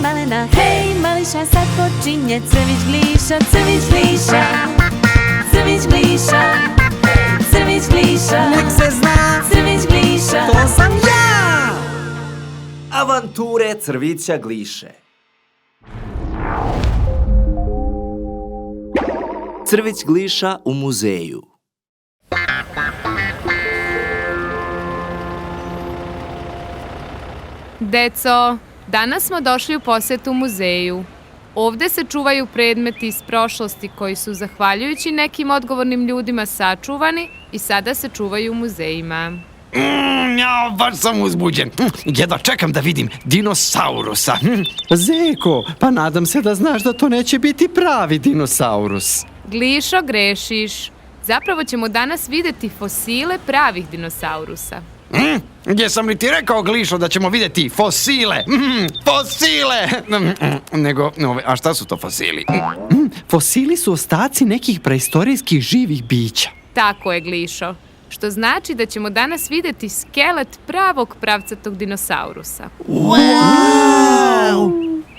malena, hej mališa, sad počinje crvić gliša, crvić gliša, crvić gliša, crvić gliša. Nek se zna, crvić gliša, to sam ja! Avanture crvića gliše. Crvić gliša u muzeju. Deco, danas smo došli u posjetu muzeju. Ovdje se čuvaju predmeti iz prošlosti koji su, zahvaljujući nekim odgovornim ljudima, sačuvani i sada se čuvaju u muzejima. Ja, baš sam uzbuđen. Jedva čekam da vidim dinosaurusa. Zeko, pa nadam se da znaš da to neće biti pravi dinosaurus. Glišo, grešiš. Zapravo ćemo danas vidjeti fosile pravih dinosaurusa. Jesam li ti rekao, Glišo, da ćemo vidjeti fosile? Fosile! A šta su to fosili? Fosili su ostaci nekih preistorijskih živih bića. Tako je, Glišo. Što znači da ćemo danas vidjeti skelet pravog pravcatog dinosaurusa.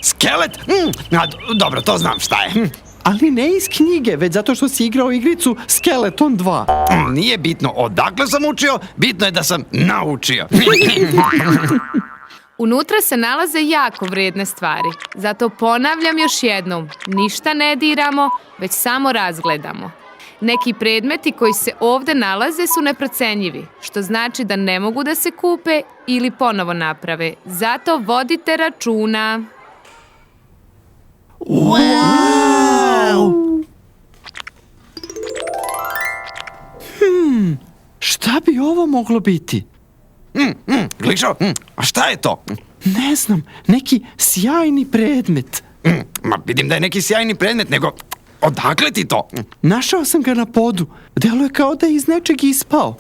Skelet? Dobro, to znam šta je. Ali ne iz knjige, već zato što si igrao igricu Skeleton 2. Nije bitno odakle sam učio, bitno je da sam naučio. Unutra se nalaze jako vrijedne stvari. Zato ponavljam još jednom, ništa ne diramo, već samo razgledamo. Neki predmeti koji se ovdje nalaze su neprocenjivi, što znači da ne mogu da se kupe ili ponovo naprave. Zato vodite računa. Šta bi ovo moglo biti? Glišo, a šta je to? Ne znam, neki sjajni predmet. Ma vidim da je neki sjajni predmet, nego odakle ti to? Našao sam ga na podu. Deluje kao da je iz nečeg ispao.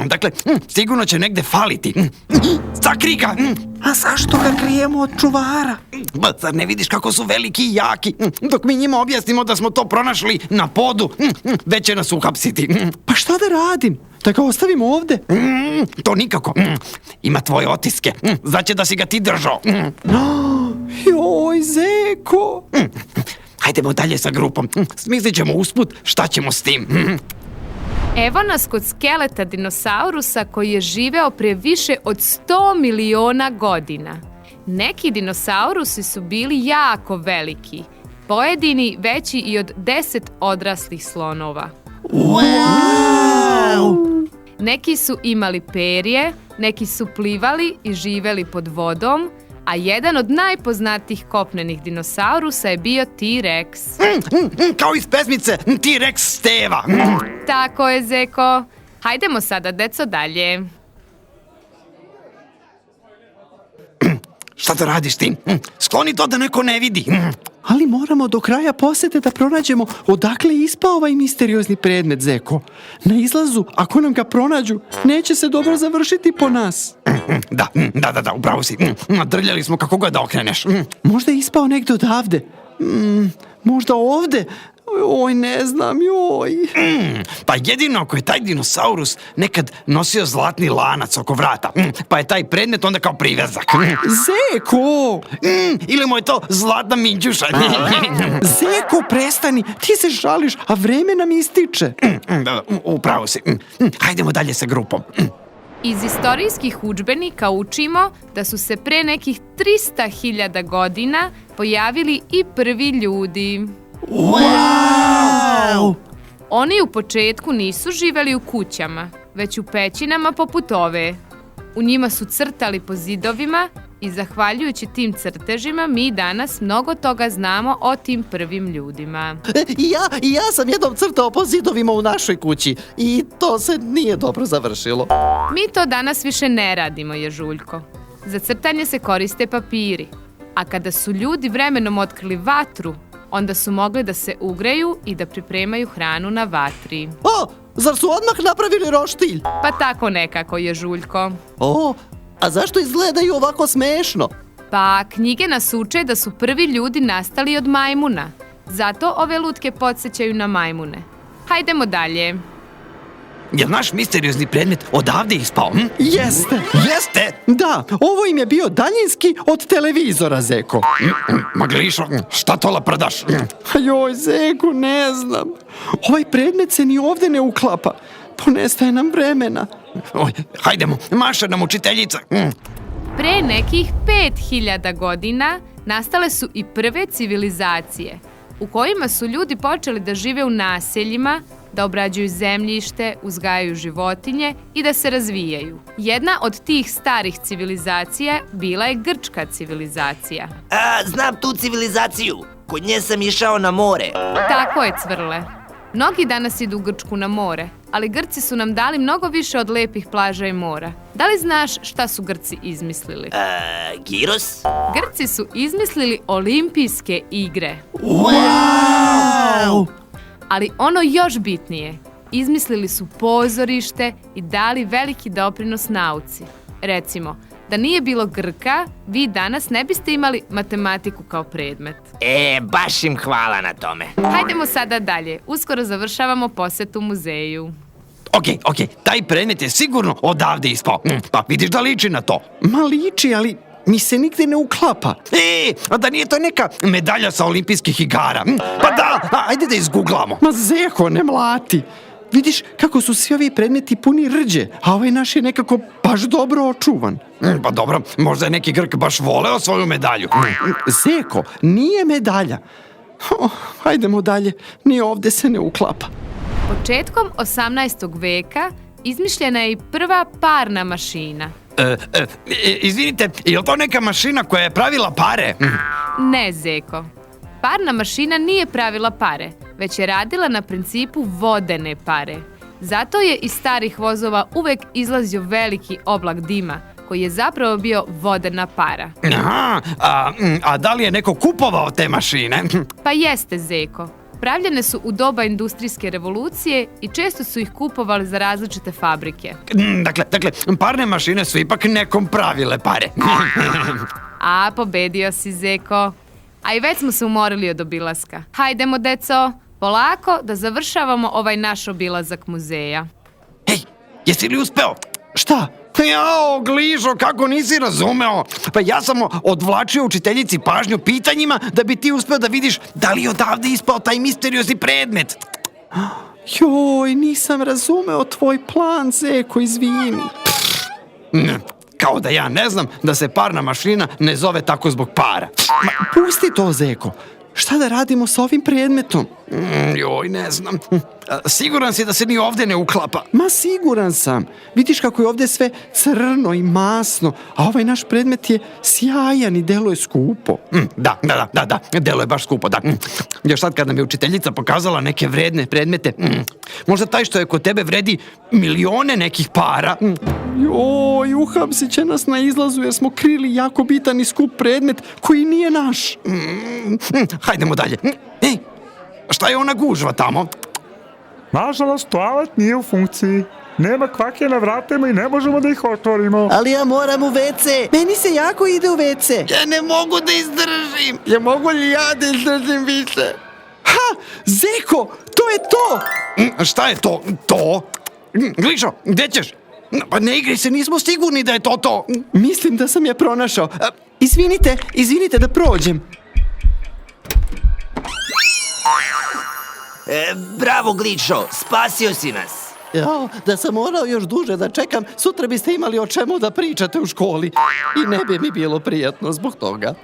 Dakle, sigurno će negde faliti. Sakri ga! A zašto ga krijemo od čuvara? Ba, zar ne vidiš kako su veliki i jaki? Dok mi njima objasnimo da smo to pronašli na podu, već će nas uhapsiti. Pa šta da radim? Da ga ostavim ovde? To nikako. Ima tvoje otiske. Znači da si ga ti držao. Joj, Zeko! Hajdemo dalje sa grupom. Smislit ćemo usput šta ćemo s tim. Evo nas kod skeleta dinosaurusa koji je živeo prije više od 100 miliona godina. Neki dinosaurusi su bili jako veliki, pojedini veći i od 10 odraslih slonova. Neki su imali perje, neki su plivali i živeli pod vodom, a jedan od najpoznatijih kopnenih dinosaurusa je bio T-Rex. Kao iz pesmice T-Rex Steva. Tako je, Zeko. Hajdemo sada, deco, dalje. Šta da radiš ti? Skloni to da neko ne vidi. Ali moramo do kraja posjete da pronađemo odakle je ispao ovaj misteriozni predmet, Zeko. Na izlazu, ako nam ga pronađu, neće se dobro završiti po nas. Da, upravo si. Drljali smo kako god da okreneš. Možda je ispao negdje odavde. Možda ovde. Oj, ne znam, joj. Pa jedino ako je taj dinosaurus nekad nosio zlatni lanac oko vrata, pa je taj predmet onda kao privezak. Zeko! Ili mu je to zlatna minđuša. Zeko, prestani, ti se žališ, a vreme nam ističe. Upravo si. Hajdemo dalje sa grupom. Iz istorijskih udžbenika učimo da su se pre nekih 300.000 godina pojavili i prvi ljudi. Wow! Oni u početku nisu živjeli u kućama, već u pećinama poput ove. U njima su crtali po zidovima i zahvaljujući tim crtežima mi danas mnogo toga znamo o tim prvim ljudima. I ja sam jednom crtao po zidovima u našoj kući i to se nije dobro završilo. Mi to danas više ne radimo, Ježuljko. Za crtanje se koriste papiri, a kada su ljudi vremenom otkrili vatru, onda su mogli da se ugreju i da pripremaju hranu na vatri. O, zar su odmah napravili roštilj? Pa tako nekako, Ježuljko. O, a zašto izgledaju ovako smešno? Pa knjige nas uče da su prvi ljudi nastali od majmuna. Zato ove lutke podsjećaju na majmune. Hajdemo dalje. jel naš misteriozni predmet odavde ispao? Jeste. Jeste? Da, ovo im je bio daljinski od televizora, Zeko. Ma Glišo, šta to laprdaš? Joj, Zeko, ne znam. Ovaj predmet se ni ovde ne uklapa. Ponestaje nam vremena. Oj, hajdemo, maša nam učiteljica. Pre nekih 5000 godina nastale su i prve civilizacije, u kojima su ljudi počeli da žive u naseljima, da obrađuju zemljište, uzgajaju životinje i da se razvijaju. Jedna od tih starih civilizacija bila je grčka civilizacija. Znam tu civilizaciju. Kod nje sam išao na more. Tako je, Cvrle. Mnogi danas idu u Grčku na more, ali Grci su nam dali mnogo više od lepih plaža i mora. Da li znaš šta su Grci izmislili? Giros? Grci su izmislili olimpijske igre. Wow! Ali ono još bitnije, izmislili su pozorište i dali veliki doprinos nauci. Recimo, da nije bilo Grka, vi danas ne biste imali matematiku kao predmet. Baš im hvala na tome. Hajdemo sada dalje. Uskoro završavamo posetu muzeju. Ok, taj predmet je sigurno odavde ispao. Pa vidiš da liči na to. Ma liči, ali mi se nigde ne uklapa. A da nije to neka medalja sa olimpijskih igara? Pa da, ajde da izguglamo. Ma Zeko, ne mlati. Vidiš kako su svi ovi predmeti puni rđe, a ovaj naš je nekako baš dobro očuvan. Pa dobro, možda je neki Grk baš voleo svoju medalju. Zeko, nije medalja. Hajdemo dalje, ni ovde se ne uklapa. Početkom 18. veka izmišljena je i prva parna mašina. Izvinite, je li to neka mašina koja je pravila pare? Ne, Zeko. Parna mašina nije pravila pare, već je radila na principu vodene pare. Zato je iz starih vozova uvek izlazio veliki oblak dima, koji je zapravo bio vodena para. Aha, a da li je neko kupovao te mašine? Pa jeste, Zeko. Pravljene su u doba industrijske revolucije i često su ih kupovali za različite fabrike. Dakle, parne mašine su ipak nekom pravile pare. A, pobedio si, Zeko. A i već smo se umorili od obilaska. Hajdemo, deco, polako da završavamo ovaj naš obilazak muzeja. Hej, jesi li uspeo? Šta? Jao, Glišo, kako nisi razumeo? Pa ja sam odvlačio učiteljici pažnju pitanjima da bi ti uspeo da vidiš da li je odavde ispao taj misteriozni predmet. Joj, nisam razumeo tvoj plan, Zeko, izvini. Kao da ja ne znam da se parna mašina ne zove tako zbog para. Ma, pusti to, Zeko. Šta da radimo sa ovim predmetom? Joj, ne znam. Siguran si da se ni ovde ne uklapa? Ma siguran sam. Vidiš kako je ovde sve crno i masno, a ovaj naš predmet je sjajan i deluje skupo. Da, deluje baš skupo, da. Još sad kad nam je učiteljica pokazala neke vredne predmete, možda taj što je kod tebe vredi milione nekih para. Joj, uhapsit će nas na izlazu jer smo krili jako bitan i skup predmet koji nije naš. Hajdemo dalje. Ej, šta je ona gužva tamo? Nažalost, toalet nije u funkciji. Nema kvake na vratima i ne možemo da ih otvorimo. Ali ja moram u WC. Meni se jako ide u WC. Ja ne mogu da izdržim. Ja mogu li ja da izdržim više? Ha! Zeko, to je to! Šta je to? To? Glišo, gde ćeš? Pa ne igraj se, nismo sigurni da je to. Mislim da sam je pronašao. Izvinite da prođem. Bravo, Glišo, spasio si nas. Jao, da sam morao još duže da čekam, sutra biste imali o čemu da pričate u školi. I ne bi mi bilo prijatno zbog toga.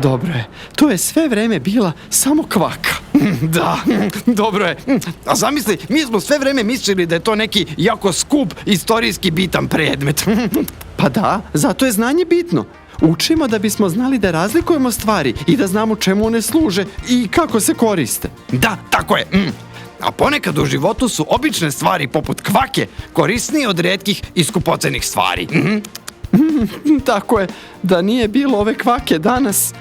Dobro je. To je sve vreme bila samo kvaka. Da, dobro je. A zamisli, mi smo sve vreme mislili da je to neki jako skup, istorijski bitan predmet. Pa da, zato je znanje bitno. Učimo da bismo znali da razlikujemo stvari i da znamo čemu one služe i kako se koriste. Da, tako je. A ponekad u životu su obične stvari poput kvake korisnije od retkih i skupocenih stvari. Tako je, da nije bilo ove kvake danas.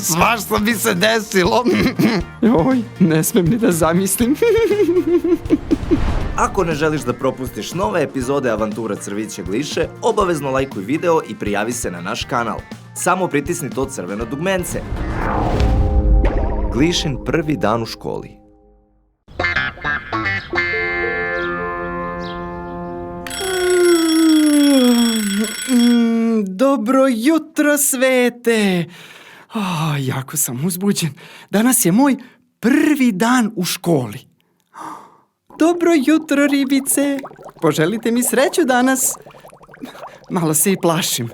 Svašta bi se desilo. Joj, ne smem ni da zamislim. Ako ne želiš da propustiš nove epizode Avantura Crvića Gliše, obavezno lajkuj video i prijavi se na naš kanal. Samo pritisni to crveno dugmence. Glišin prvi dan u školi. Dobro jutro, Svete. Jako sam uzbuđen. Danas je moj prvi dan u školi. Dobro jutro, ribice. Poželite mi sreću danas. Malo se i plašim.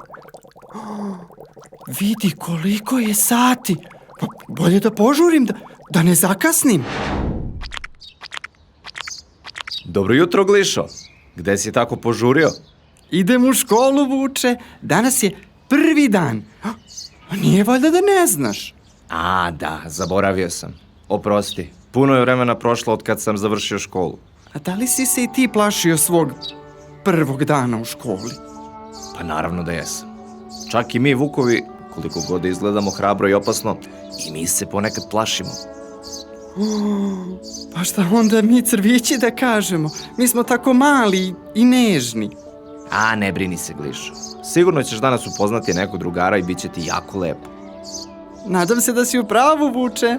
Vidi koliko je sati. Pa bolje da požurim, da ne zakasnim. Dobro jutro, Glišo. Gde si tako požurio? Idem u školu, Vuče. Danas je prvi dan. Nije valjda da ne znaš. A, da, zaboravio sam. Oprosti, puno je vremena prošlo od kad sam završio školu. A da li si se i ti plašio svog prvog dana u školi? Pa naravno da jesam. Čak i mi, Vukovi, koliko god da izgledamo hrabro i opasno, i mi se ponekad plašimo. Pa šta onda mi crvići da kažemo? Mi smo tako mali i nežni. A, ne brini se, Glišo. Sigurno ćeš danas upoznati nekog drugara i bit će ti jako lepo. Nadam se da si u pravu, Vuče.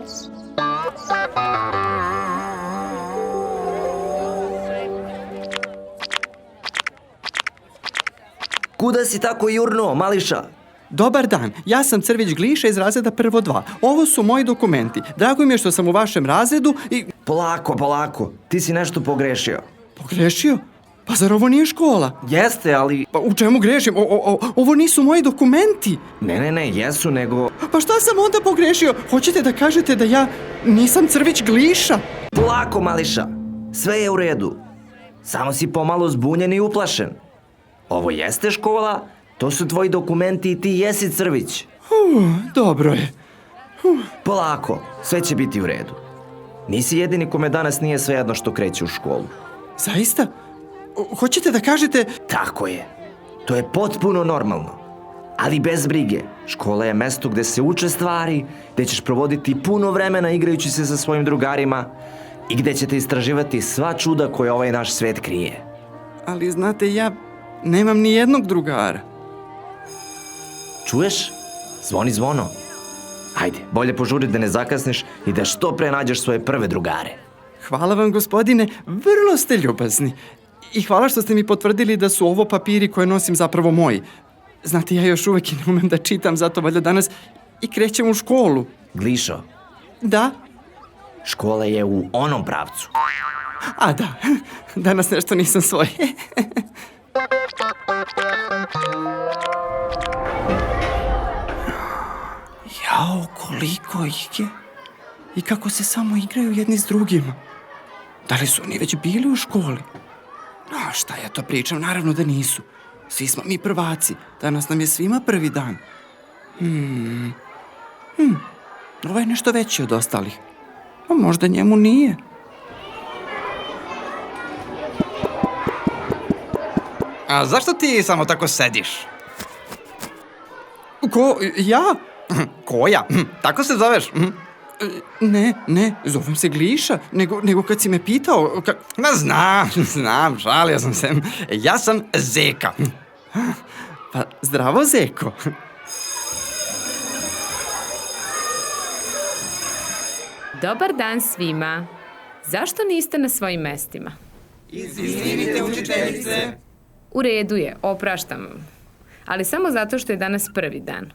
Kuda si tako jurnuo, mališa? Dobar dan, ja sam Crvić Gliša iz razreda prvo 2. Ovo su moji dokumenti. Drago mi je što sam u vašem razredu i... Polako, ti si nešto pogrešio. Pogrešio? Pa zar ovo nije škola? Jeste, ali... Pa u čemu grešim? Ovo nisu moji dokumenti. Ne, jesu, nego... Pa šta sam onda pogrešio? Hoćete da kažete da ja nisam Crvić Gliša? Polako, mališa, sve je u redu. Samo si pomalo zbunjen i uplašen. Ovo jeste škola, to su tvoji dokumenti i ti jesi Crvić. Dobro je. Polako, sve će biti u redu. Nisi jedini kome danas nije svejedno što kreće u školu. Zaista? Hoćete da kažete... Tako je. To je potpuno normalno. Ali bez brige, škola je mesto gde se uče stvari, gde ćeš provoditi puno vremena igrajući se sa svojim drugarima i gde ćete istraživati sva čuda koje ovaj naš svet krije. Ali znate, ja nemam ni jednog drugara. Čuješ? Zvoni zvono. Hajde, bolje požuri da ne zakasniš i da što pre nađeš svoje prve drugare. Hvala vam, gospodine, vrlo ste ljubazni. I hvala što ste mi potvrdili da su ovo papiri koje nosim zapravo moji. Znate, ja još uvek i ne umem da čitam, zato valjda danas i krećem u školu. Glišo, Da? škola je u onom pravcu. A da, danas nešto nisam svoj. Jao, koliko ih je. I kako se samo igraju jedni s drugima. Da li su oni već bili u školi? A šta ja to pričam? Naravno da nisu. Svi smo mi prvaci. Danas nam je svima prvi dan. Ovo je nešto veći od ostalih. A možda njemu nije. A zašto ti samo tako sediš? Ko? Ja? Koja? Tako se zoveš? Ne, zovem se Gliša, nego kad si me pitao... Znam, šalio sam se. Ja sam Zeka. Pa, zdravo, Zeko. Dobar dan svima. Zašto niste na svojim mestima? Izvinite, učiteljice. U redu je, opraštam vam. Ali samo zato što je danas prvi dan.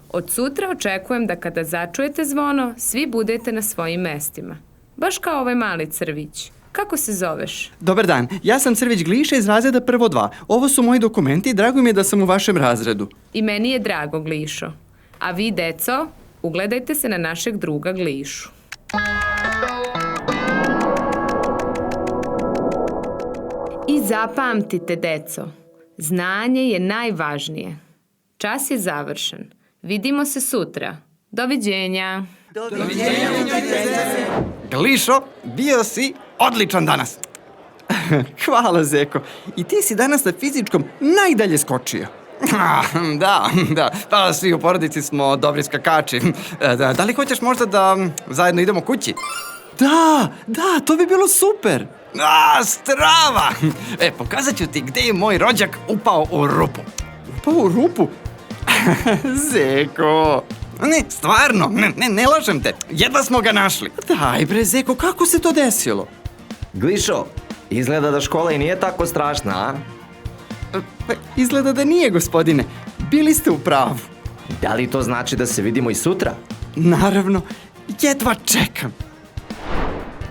Od sutra očekujem da kada začujete zvono, svi budete na svojim mestima. Baš kao ovaj mali Crvić. Kako se zoveš? Dobar dan, ja sam Crvić Gliša iz razreda prvo 2. Ovo su moji dokumenti i drago mi je da sam u vašem razredu. I meni je drago, Glišo. A vi, deco, ugledajte se na našeg druga Glišu. I zapamtite, deco, znanje je najvažnije. Čas je završen. Vidimo se sutra. Doviđenja. Glišo, bio si odličan danas. Hvala, Zeko. I ti si danas na fizičkom najdalje skočio. Da, pa svi u porodici smo dobri skakači. Da li hoćeš možda da zajedno idemo kući? Da, to bi bilo super. Strava! Pokazat ću ti gde je moj rođak upao u rupu. Upao u rupu? Zeko. Ne, stvarno, ne lažem te. Jedva smo ga našli. Daj bre, Zeko, kako se to desilo? Glišo, izgleda da škola i nije tako strašna, a? Pa, izgleda da nije, gospodine. Bili ste u pravu. Da li to znači da se vidimo i sutra? Naravno, jedva čekam.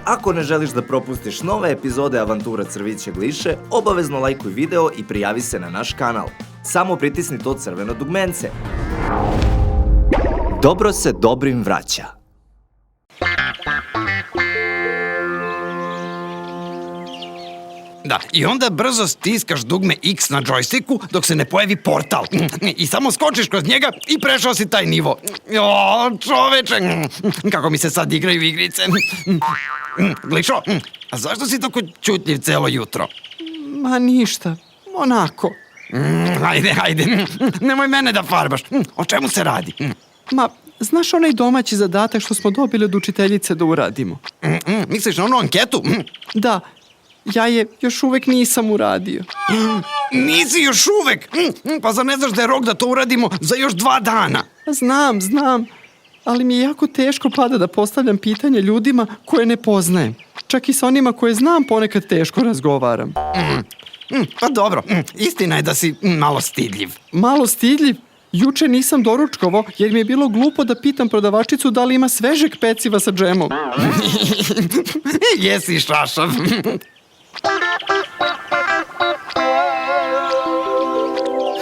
Ako ne želiš da propustiš nove epizode Avantura Crviće Gliše, obavezno lajkuj video i prijavi se na naš kanal. Samo pritisni to crveno dugmence. Dobro se dobrim vraća. Da, i onda brzo stiskaš dugme X na džojstiku dok se ne pojavi portal. I samo skočiš kroz njega i prešao si taj nivo. O, čoveče, kako mi se sad igraju igrice. Glišo, a zašto si tako ćutljiv celo jutro? Ma ništa, onako. Ajde, nemoj mene da farbaš. O čemu se radi? Ma, znaš onaj domaći zadatak što smo dobili od učiteljice da uradimo? Misliš na onu anketu? Da, ja je još uvek nisam uradio. Nisi još uvek. Pa zar ne znaš da je rok da to uradimo za još 2 dana? Znam, ali mi je jako teško pada da postavljam pitanje ljudima koje ne poznajem. Čak i sa onima koje znam ponekad teško razgovaram. Pa dobro, istina je da si malo stidljiv. Malo stidljiv? Juče nisam doručkovao jer mi je bilo glupo da pitam prodavačicu da li ima svežeg peciva sa džemom. Jesi šašav.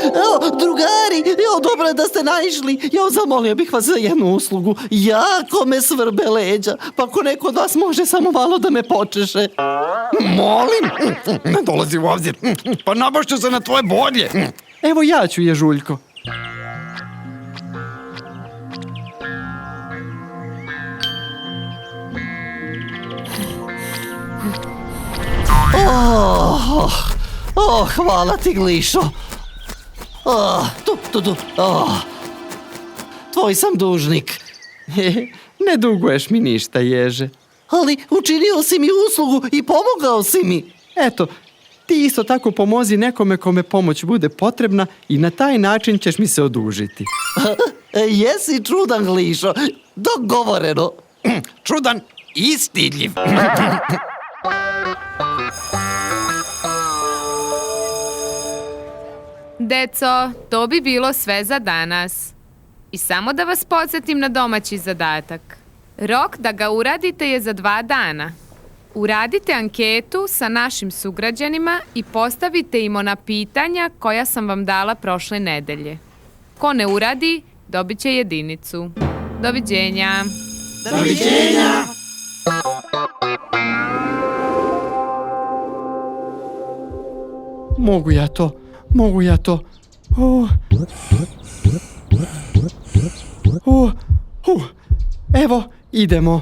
Evo, drugari, dobro je da ste naišli. Zamolio bih vas za jednu uslugu. Jako me svrbe leđa. Pa ako neko od vas može samo malo da me počeše. Molim, ne dolazi u obzir. Pa nabašću se na tvoje bolje. Evo ja ću, Ježuljko. Hvala ti, Glišo. Tvoj sam dužnik. Ne duguješ mi ništa, Ježe. Ali učinio si mi uslugu i pomogao si mi. Eto, ti isto tako pomozi nekome kome pomoć bude potrebna i na taj način ćeš mi se odužiti. Jesi čudan, Glišo. Dogovoreno. Čudan i stidljiv. Deco, to bi bilo sve za danas. I samo da vas podsjetim na domaći zadatak. Rok da ga uradite je za 2 dana. Uradite anketu sa našim sugrađanima i postavite im ona pitanja koja sam vam dala prošle nedelje. Ko ne uradi, dobit će jedinicu. Doviđenja. Doviđenja. Mogu ja to. Evo, idemo.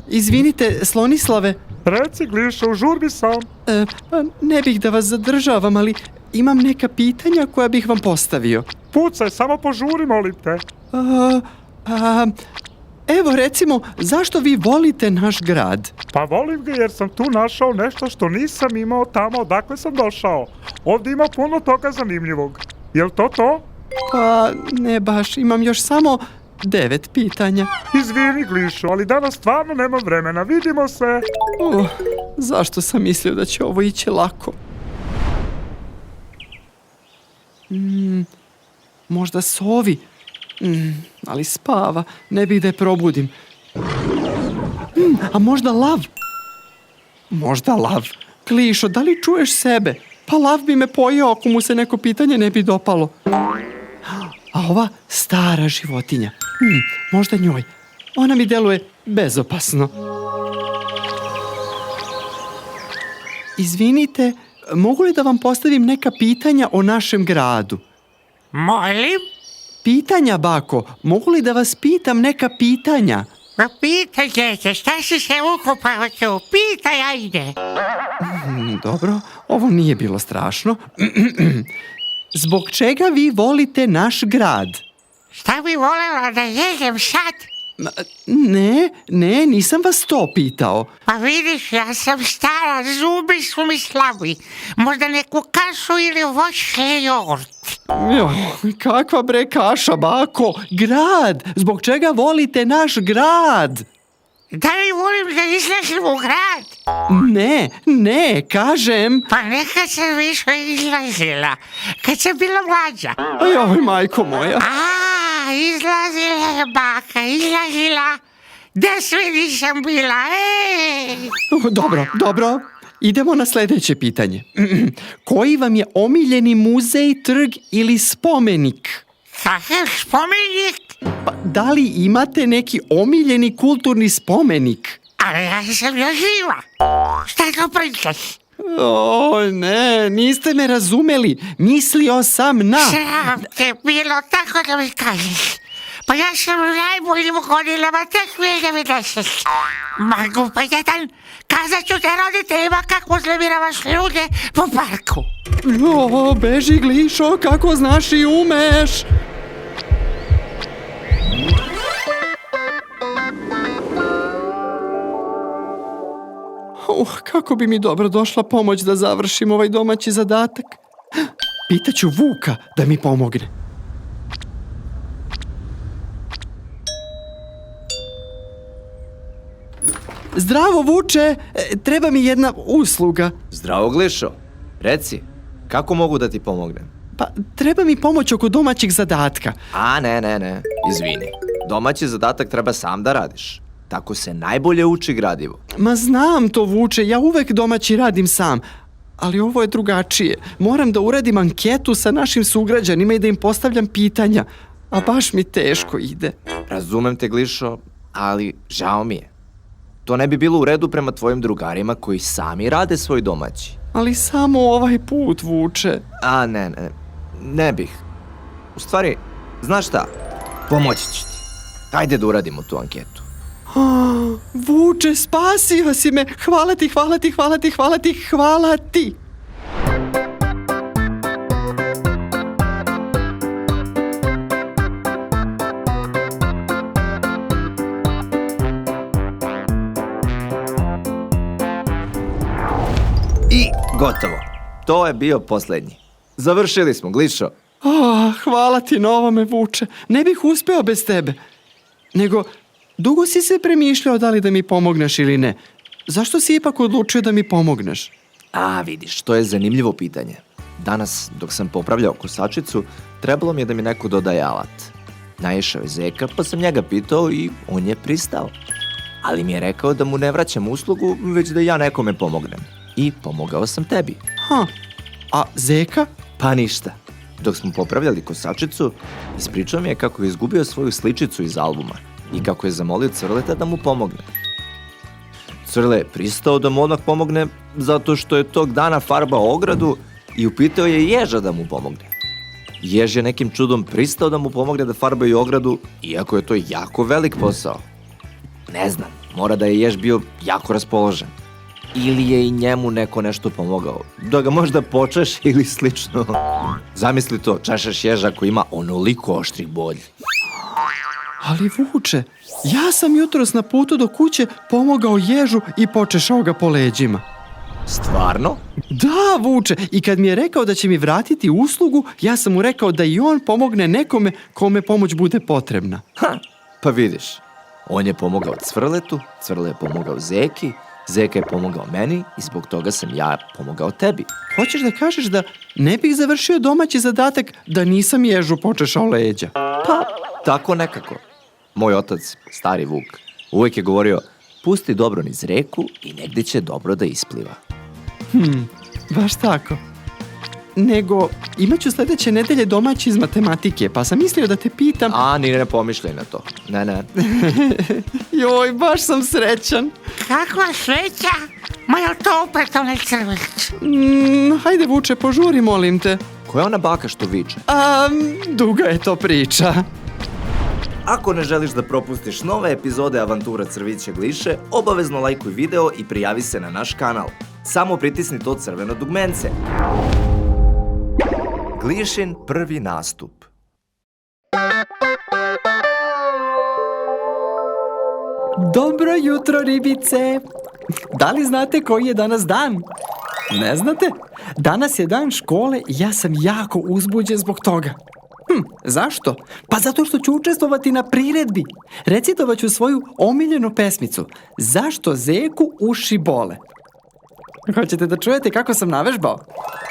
Izvinite, Slonislave. Reci, Glišo, u žurbi sam. Ne bih da vas zadržavam, ali imam neka pitanja koja bih vam postavio. Pucaj, samo požuri, molim te. Evo, recimo, zašto vi volite naš grad? Pa volim ga jer sam tu našao nešto što nisam imao tamo odakle sam došao. Ovdje ima puno toga zanimljivog. Jel to to? Pa, ne baš, imam još samo 9 pitanja. Izvini, Glišo, ali danas stvarno nemam vremena. Vidimo se. Zašto sam mislio da će ovo ići lako? Možda Sovi. Ali spava, ne bih da je probudim. A možda Lav? Možda Lav. Glišo, da li čuješ sebe? Pa Lav bi me pojeo ako mu se neko pitanje ne bi dopalo. A ova stara životinja, možda njoj. Ona mi deluje bezopasno. Izvinite, mogu li da vam postavim neka pitanja o našem gradu? Molim? Pitanja, bako. Mogu li da vas pitam neka pitanja? Pa pitaj, djece, šta si se ukopao tu? Pitaj, ajde. Dobro, ovo nije bilo strašno. Zbog čega vi volite naš grad? Šta bi volela da jedem sad? Ne, nisam vas to pitao. Pa vidiš, ja sam stara, zubi su mi slabi. Možda neku kašu ili voćni jogurt. Kakva bre kaša, bako? Grad! Zbog čega volite naš grad? Da li volim da izlazim u grad? Ne, kažem... Pa nekad sam više izlazila, kad sam bila mlađa. Joj, majko moja. Izlazila je baka, izlazila. Da sve nisam bila, ej! Dobro. Idemo na sljedeće pitanje. Koji vam je omiljeni muzej, trg ili spomenik? Kakav spomenik? Pa, da li imate neki omiljeni kulturni spomenik? Ali ja sam još živa. Šta to pričaš? Ne, niste me razumeli. Mislio sam na... Sram te bilo tako da mi kažeš. Pa ja sam u najboljim godinama tek 90. Mangu pa jedan, kazat ću te roditeljima kako uznemiravaš ljude po parku. Beži, Glišo, kako znaš i umeš. Kako bi mi dobro došla pomoć da završim ovaj domaći zadatak. Pitaću Vuka da mi pomogne. Zdravo, Vuče, treba mi jedna usluga. Zdravo, Glišo. Reci, kako mogu da ti pomognem? Pa, treba mi pomoć oko domaćeg zadatka. Ne. Izvini. Domaći zadatak treba sam da radiš. Tako se najbolje uči gradivo. Ma znam to, Vuče, ja uvek domaći radim sam. Ali ovo je drugačije. Moram da uradim anketu sa našim sugrađanima i da im postavljam pitanja. A baš mi teško ide. Razumem te, Glišo, ali žao mi je. To ne bi bilo u redu prema tvojim drugarima koji sami rade svoj domaći. Ali samo ovaj put, Vuče. Ne bih. U stvari, znaš šta? Pomoći ću ti. Hajde da uradimo tu anketu. Vuče, spasio si me. Hvala ti. I gotovo. To je bio posljednji. Završili smo, Glišo. Hvala ti na ovome, Vuče. Ne bih uspeo bez tebe. Nego, dugo si se premišljao da li da mi pomogneš ili ne. Zašto si ipak odlučio da mi pomogneš? Vidiš, to je zanimljivo pitanje. Danas, dok sam popravljao kosačicu, trebalo mi je da mi neko dodaje alat. Naišao je Zeka, pa sam njega pitao i on je pristao. Ali mi je rekao da mu ne vraćam uslugu, već da ja nekome pomognem. I pomogao sam tebi. A Zeka? Pa ništa. Dok smo popravljali kosačicu, ispričao mi je kako je izgubio svoju sličicu iz albuma i kako je zamolio Cvrleta da mu pomogne. Cvrle je pristao da mu odmah pomogne zato što je tog dana farbao ogradu i upitao je Ježa da mu pomogne. Jež je nekim čudom pristao da mu pomogne da farbaju ogradu, iako je to jako velik posao. Ne znam, mora da je Jež bio jako raspoložen. Ili je i njemu neko nešto pomogao, da ga možda počeš ili slično. Zamisli to, češeš Ježa koji ima onoliko oštrih bolji. Ali Vuče, ja sam jutros na putu do kuće pomogao Ježu i počešao ga po leđima. Stvarno? Da, Vuče, i kad mi je rekao da će mi vratiti uslugu, ja sam mu rekao da i on pomogne nekome kome pomoć bude potrebna. Pa vidiš, on je pomogao Cvrletu, Cvrle je pomogao Zeki, Zeka je pomogao meni i zbog toga sam ja pomogao tebi. Hoćeš da kažeš da ne bih završio domaći zadatak da nisam Ježu počešao leđa? Pa, tako nekako. Moj otac, stari Vuk, uvijek je govorio, pusti dobro niz reku i negdje će dobro da ispliva. Baš tako. Nego, imat ću sljedeće nedelje domaći iz matematike, pa sam mislio da te pitam... Ne pomišljaj na to. Ne. Joj, baš sam srećan. Kakva sreća? Ma je to opet onaj Crveć? Hajde, Vuče, požuri, molim te. Ko je ona baka što viče? Duga je to priča. Ako ne želiš da propustiš nove epizode Avantura Crvića Gliše, obavezno lajkuj video i prijavi se na naš kanal. Samo pritisni to crveno dugmence. Glišin prvi nastup. Dobro jutro, ribice. Da li znate koji je danas dan? Ne znate? Danas je dan škole i ja sam jako uzbuđen zbog toga. Zašto? Pa zato što ću učestvovati na priredbi. Recitovat ću svoju omiljenu pesmicu. Zašto zeku uši bole? Hoćete da čujete kako sam navežbao?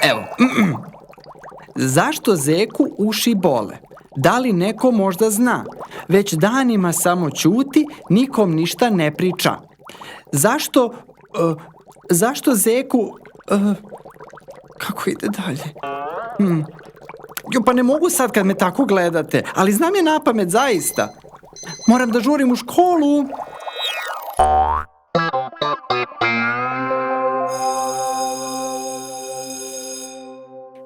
Evo. Zašto zeku uši bole? Da li neko možda zna? Već danima samo ćuti, nikom ništa ne priča. Zašto zeku... kako ide dalje? Pa ne mogu sad kad me tako gledate, ali znam je napamet zaista. Moram da žurim u školu.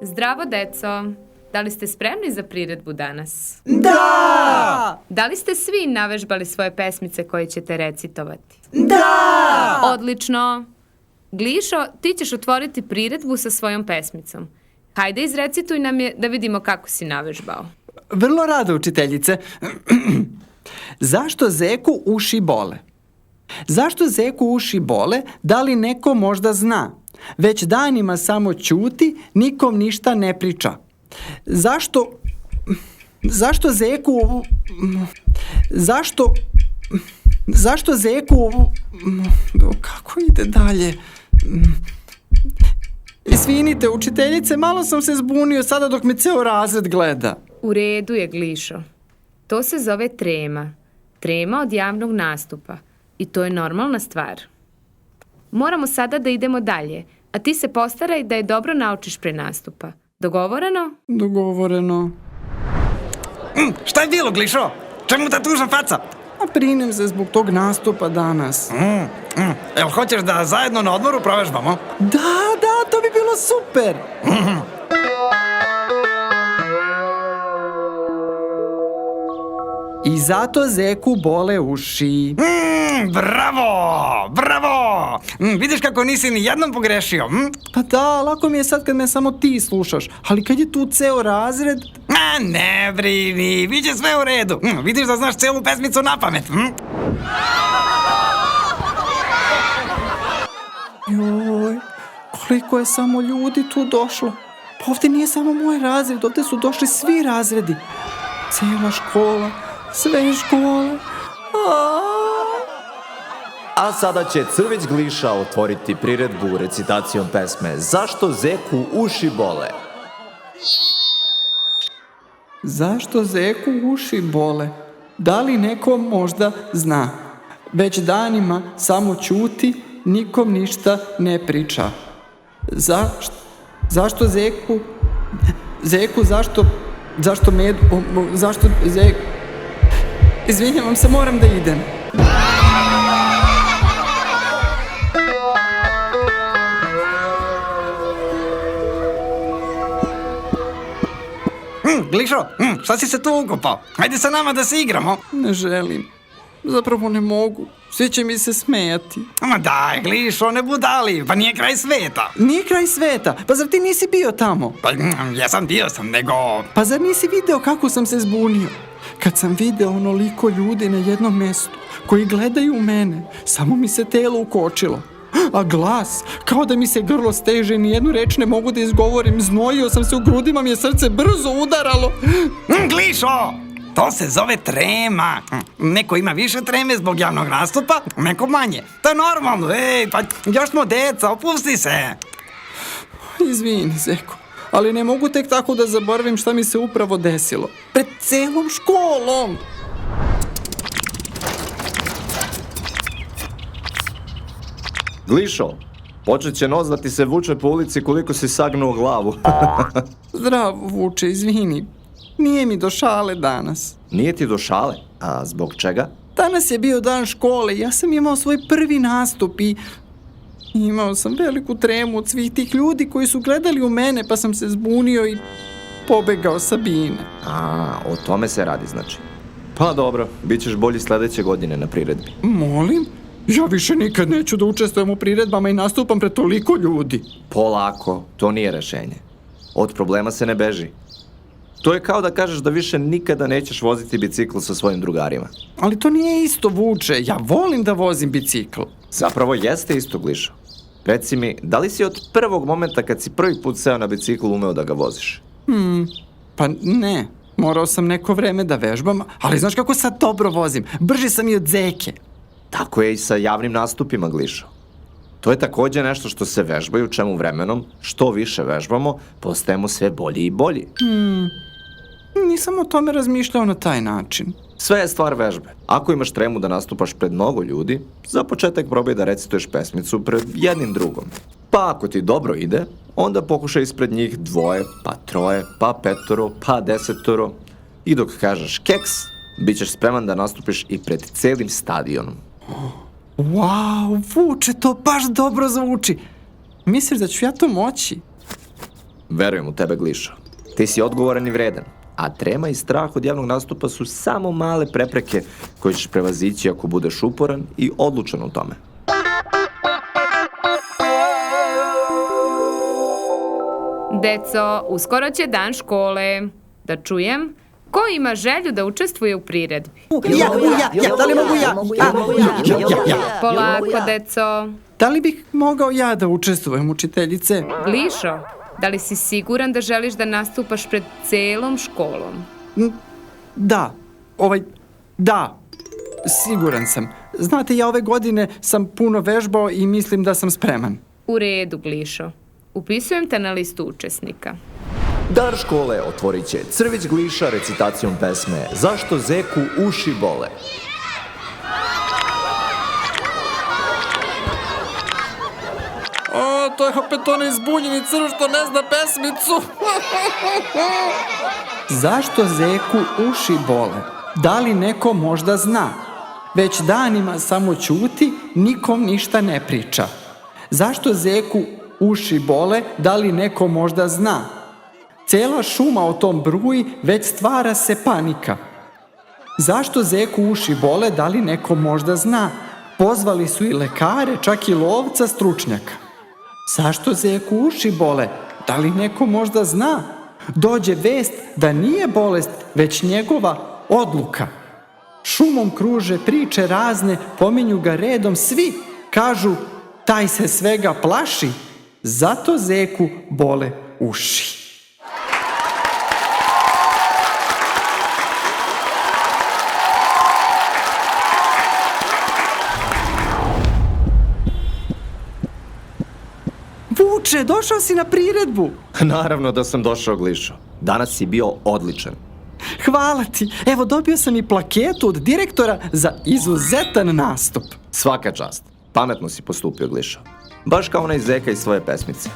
Zdravo, deco. Da li ste spremni za priredbu danas? Da! Da li ste svi navežbali svoje pesmice koje ćete recitovati? Da! Odlično. Glišo, ti ćeš otvoriti priredbu sa svojom pesmicom. Hajde, izrecituj nam je da vidimo kako si navežbao. Vrlo rado, učiteljice. Zašto zeku uši bole? Zašto zeku uši bole? Da li neko možda zna? Već danima samo ćuti, nikom ništa ne priča. Zašto zeku... Zašto zeku... Kako ide dalje? Izvinite, učiteljice, malo sam se zbunio sada dok me ceo razred gleda. U redu je, Glišo. To se zove trema. Trema od javnog nastupa. I to je normalna stvar. Moramo sada da idemo dalje, a ti se postaraj da je dobro naučiš pre nastupa. Dogovoreno? Dogovoreno. Šta je bilo, Glišo? Čemu ta tužna faca? A brinem se zbog tog nastupa danas. Jel hoćeš da zajedno na odmoru provežbamo? Da, to bi bilo super. I zato zeku bole uši. Bravo! Vidiš kako nisi ni jednom pogrešio? Pa da, lako mi je sad kad me samo ti slušaš, ali kad je tu ceo razred... Ne brini, bit će sve u redu. Vidiš da znaš celu pesmicu na pamet. Joj, koliko je samo ljudi tu došlo. Pa ovdje nije samo moj razred, ovdje su došli svi razredi. Cijela škola, sve škole. A sada će Crvić Gliša otvoriti priredbu recitacijom pesme Zašto zeku uši bole? Zašto zeku uši bole? Da li neko možda zna? Već danima samo ćuti, nikom ništa ne priča. Zašto zeku... Zašto medu... Zašto zeku... Izvinjavam se, moram da idem. Glišo, šta si se tu ukopao? Hajde sa nama da se igramo. Ne želim. Zapravo ne mogu. Svi će mi se smejati. Ma daj, Glišo, ne budali, pa nije kraj sveta. Nije kraj sveta. Pa zar ti nisi bio tamo? Pa bio sam, nego... Pa zar nisi video kako sam se zbunio? Kad sam video onoliko ljudi na jednom mjestu koji gledaju u mene, samo mi se telo ukočilo. A glas, kao da mi se grlo steže, nijednu reč ne mogu da izgovorim, znojio sam se u grudima, mi je srce brzo udaralo. Glišo, to se zove trema. Neko ima više treme zbog javnog nastupa, neko manje. To je normalno, pa još smo deca, opusti se. Izvini, Zeko, ali ne mogu tek tako da zaboravim šta mi se upravo desilo. Pred celom školom. Glišo, počet će nos da ti se vuče po ulici koliko si sagnuo glavu. Zdravo, Vuče, izvini. Nije mi do šale danas. Nije ti do šale? A zbog čega? Danas je bio dan škole i ja sam imao svoj prvi nastup i imao sam veliku tremu od svih tih ljudi koji su gledali u mene, pa sam se zbunio i pobegao sa bine. A, o tome se radi znači. Pa dobro, bit ćeš bolji sledeće godine na priredbi. Molim? Ja više nikad neću da učestvujem u priredbama i nastupam pred toliko ljudi. Polako, to nije rešenje. Od problema se ne beži. To je kao da kažeš da više nikada nećeš voziti bicikl sa svojim drugarima. Ali to nije isto, Vuče. Ja volim da vozim bicikl. Zapravo jeste isto, Glišo. Reci mi, da li si od prvog momenta kad si prvi put seo na bicikl umeo da ga voziš? Pa ne. Morao sam neko vreme da vežbam, ali znaš kako sad dobro vozim? Brži sam i od Zeke. Tako je i sa javnim nastupima, Glišo. To je takođe nešto što se vežba i u čemu vremenom, što više vežbamo, postajemo sve bolji i bolji. Nisam o tome razmišljao na taj način. Sve je stvar vežbe. Ako imaš tremu da nastupaš pred mnogo ljudi, za početak probaj da recituješ pesmicu pred jednim drugom. Pa ako ti dobro ide, onda pokušaj ispred njih 2, pa 3, pa 5, pa 10. I dok kažeš keks, bit ćeš spreman da nastupiš i pred celim stadionom. Wow, Vuče, to baš dobro zvuči. Misliš da ću ja to moći? Verujem u tebe, Glišo. Ti si odgovoran i vredan, a trema i strah od javnog nastupa su samo male prepreke koje ćeš prevazići ako budeš uporan i odlučan u tome. Deco, uskoro će dan škole. Da čujem, ko ima želju da učestvuje u priredbi? Ja, da li mogu ja? Polako, deco. Da li bih mogao ja da učestvujem, učiteljice? Glišo, da li si siguran da želiš da nastupaš pred celom školom? Da, da, siguran sam. Znate, ja ove godine sam puno vežbao i mislim da sam spreman. U redu, Glišo. Upisujem te na listu učesnika. Dar škole otvorit će Crvić Gliša recitacijom pesme Zašto Zeku uši bole. O, to je opet onaj zbunjeni crv što ne zna pesmicu. Zašto Zeku uši bole? Da li neko možda zna? Već danima samo ćuti, nikom ništa ne priča. Zašto Zeku uši bole? Da li neko možda zna? Cela šuma o tom bruji, već stvara se panika. Zašto Zeku uši bole? Da li neko možda zna? Pozvali su i lekare, čak i lovca stručnjaka. Zašto Zeku uši bole? Da li neko možda zna? Dođe vest da nije bolest, već njegova odluka. Šumom kruže priče razne, pominju ga redom svi. Kažu, taj se svega plaši, zato Zeku bole uši. Vuče, došao si na priredbu. Naravno da sam došao, Glišo. Danas si bio odličan. Hvala ti. Evo, dobio sam i plaketu od direktora za izuzetan nastup. Svaka čast. Pametno si postupio, Glišo. Baš kao onaj Zeka iz svoje pesmice.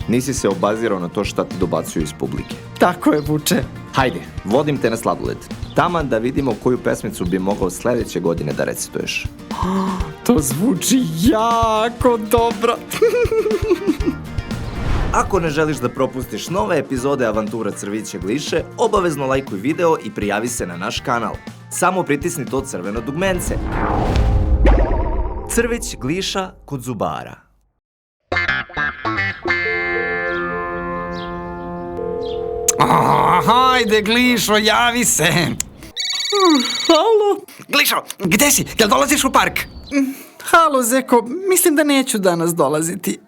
Nisi se obazirao na to šta ti dobacuju iz publike. Tako je, Vuče. Hajde, vodim te na sladoled. Taman da vidimo koju pesmicu bi mogao sledeće godine da recituješ. To zvuči jako dobro. Ako ne želiš da propustiš nove epizode Avantura Crvića Gliše, obavezno lajkuj video i prijavi se na naš kanal. Samo pritisni to crveno dugmence. Crvić Gliša kod zubara. Hajde, Glišo, javi se. Halo? Glišo, gde si? Jel dolaziš u park? Halo, Zeko, mislim da neću danas dolaziti.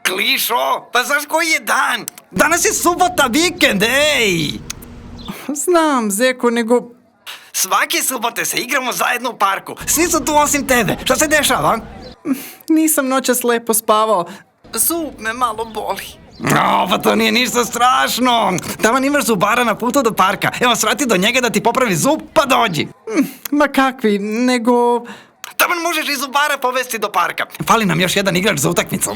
Glišo, pa znaš koji je dan? Danas je subota, vikend, ej! Znam, Zeko, nego... Svake subote se igramo zajedno u parku. Svi su tu osim tebe. Šta se dešava? Nisam noćas lepo spavao. Zub me malo boli. No, pa to nije ništa strašno. Taman imaš zubara na putu do parka. Evo, svrati do njega da ti popravi zub, pa dođi. Ma kakvi, nego... Taman možeš i zubara povesti do parka. Fali nam još jedan igrač za utakmicu.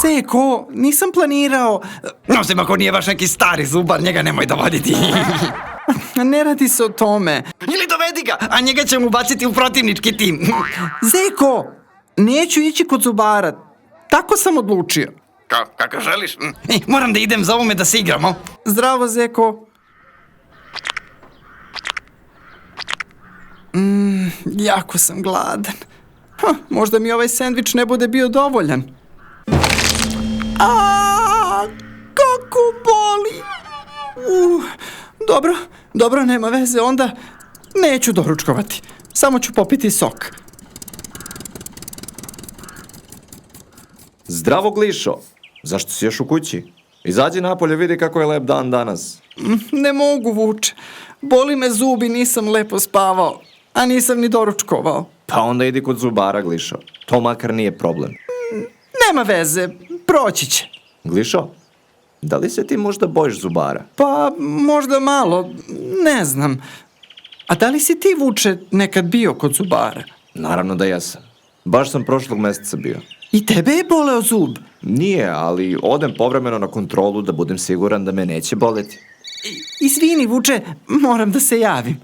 Zeko, nisam planirao... Osim ako nije baš neki stari zubar, njega nemoj dovoditi. Ne radi se o tome. Ili dovedi ga, a njega ćemo ubaciti u protivnički tim. Zeko, neću ići kod zubara. Tako sam odlučio. Kako želiš. Moram da idem, zovu me da se igramo. Zdravo, Zeko. Jako sam gladan. Možda mi ovaj sendvič ne bude bio dovoljan. Kako boli. Dobro, nema veze, onda neću doručkovati. Samo ću popiti sok. Zdravo, Glišo. Zašto si još u kući? Izađi napolje, vidi kako je lep dan danas. Ne mogu, Vuče. Boli me zub i nisam lepo spavao, a nisam ni doručkovao. Pa onda idi kod zubara, Glišo. To makar nije problem. Nema veze, proći će. Glišo, da li se ti možda bojiš zubara? Pa, možda malo, ne znam. A da li si ti, Vuče, nekad bio kod zubara? Naravno da jesam. Baš sam prošlog meseca bio. I tebe je boleo zub? Nije, ali odem povremeno na kontrolu da budem siguran da me neće boleti. Izvini, Vuče, moram da se javim.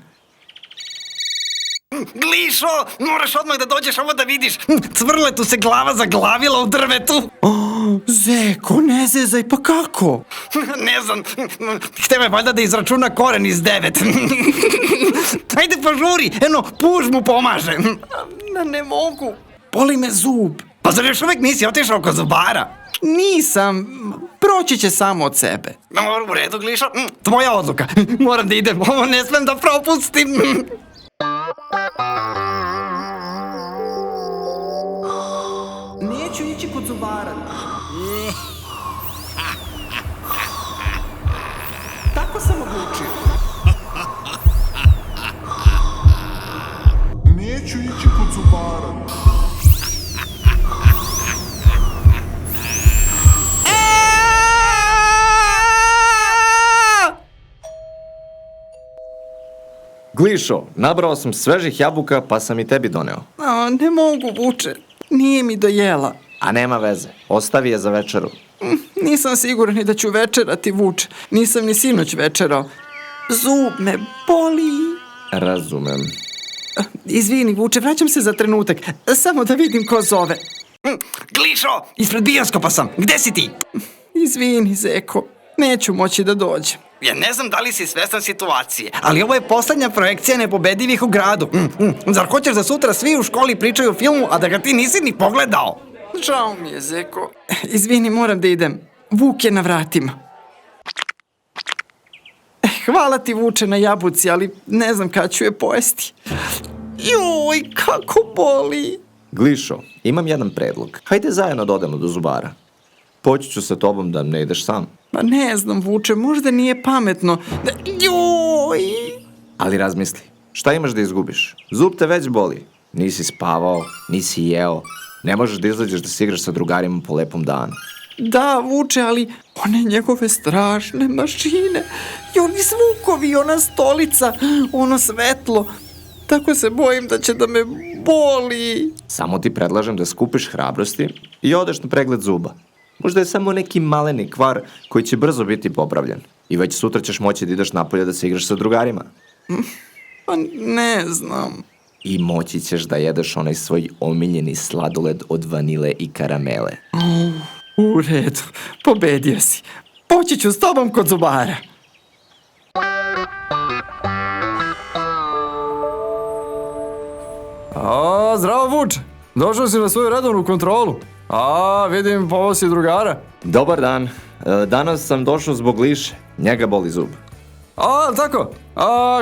Glišo, moraš odmah da dođeš ovo da vidiš. Cvrle tu se glava zaglavila u drvetu. Zeko, ne zezaj, pa kako? Ne znam, hteo je valjda da izračuna koren iz 9. Ajde požuri, eno, puž mu pomaže. Ne mogu, boli me zub. Pa zar još uvek nisi otišao kod zubara? Nisam, proći će samo od sebe. U redu, Glišo, tvoja odluka. Moram da idem, ovo ne smem da propustim. Neću ići kod zubara. Tako sam odlučio. Neću ići kod zubara. Glišo, nabrao sam svežih jabuka pa sam i tebi doneo. Ne mogu, Vuče, nije mi do jela. A nema veze, ostavi je za večeru. Nisam siguran ni da ću večerati, Vuče. Nisam ni sinoć večerao. Zub me boli. Razumem. Izvini, Vuče, vraćam se za trenutak. Samo da vidim ko zove. Glišo, ispred bioskopa sam, gde si ti? Izvini, Zeko, neću moći da dođem. Ja ne znam da li si svestan situacije, ali ovo je poslednja projekcija Nepobedivih u gradu. Zar hoćeš da sutra svi u školi pričaju o filmu, a da ga ti nisi ni pogledao? Žao mi je, Zeko. Izvini, moram da idem. Vuk je na vratima. Hvala ti, Vuče, na jabuci, ali ne znam kada ću je pojesti. Joj, kako boli. Glišo, imam jedan predlog. Hajde zajedno da odemo do zubara. Poći ću sa tobom da ne ideš sam. Pa ne znam, Vuče, možda nije pametno. Joj! Ali razmisli, šta imaš da izgubiš? Zub te već boli. Nisi spavao, nisi jeo. Ne možeš da izađeš da se igraš sa drugarima po lepom danu. Da, Vuče, ali one njegove strašne mašine i oni zvukovi, ona stolica, ono svetlo. Tako se bojim da će da me boli. Samo ti predlažem da skupiš hrabrosti i odeš na pregled zuba. Možda je samo neki maleni kvar koji će brzo biti popravljen. I već sutra ćeš moći da ideš napolje da se igraš sa drugarima. Pa ne znam. I moći ćeš da jedeš onaj svoj omiljeni sladoled od vanile i karamele. U redu, pobedio si. Poći ću s tobom kod zubara. Zdravo, Vuče. Došao si na svoju redovnu kontrolu. Vidim, povao si drugara. Dobar dan. Danas sam došao zbog Gliše. Njega boli zub. Tako?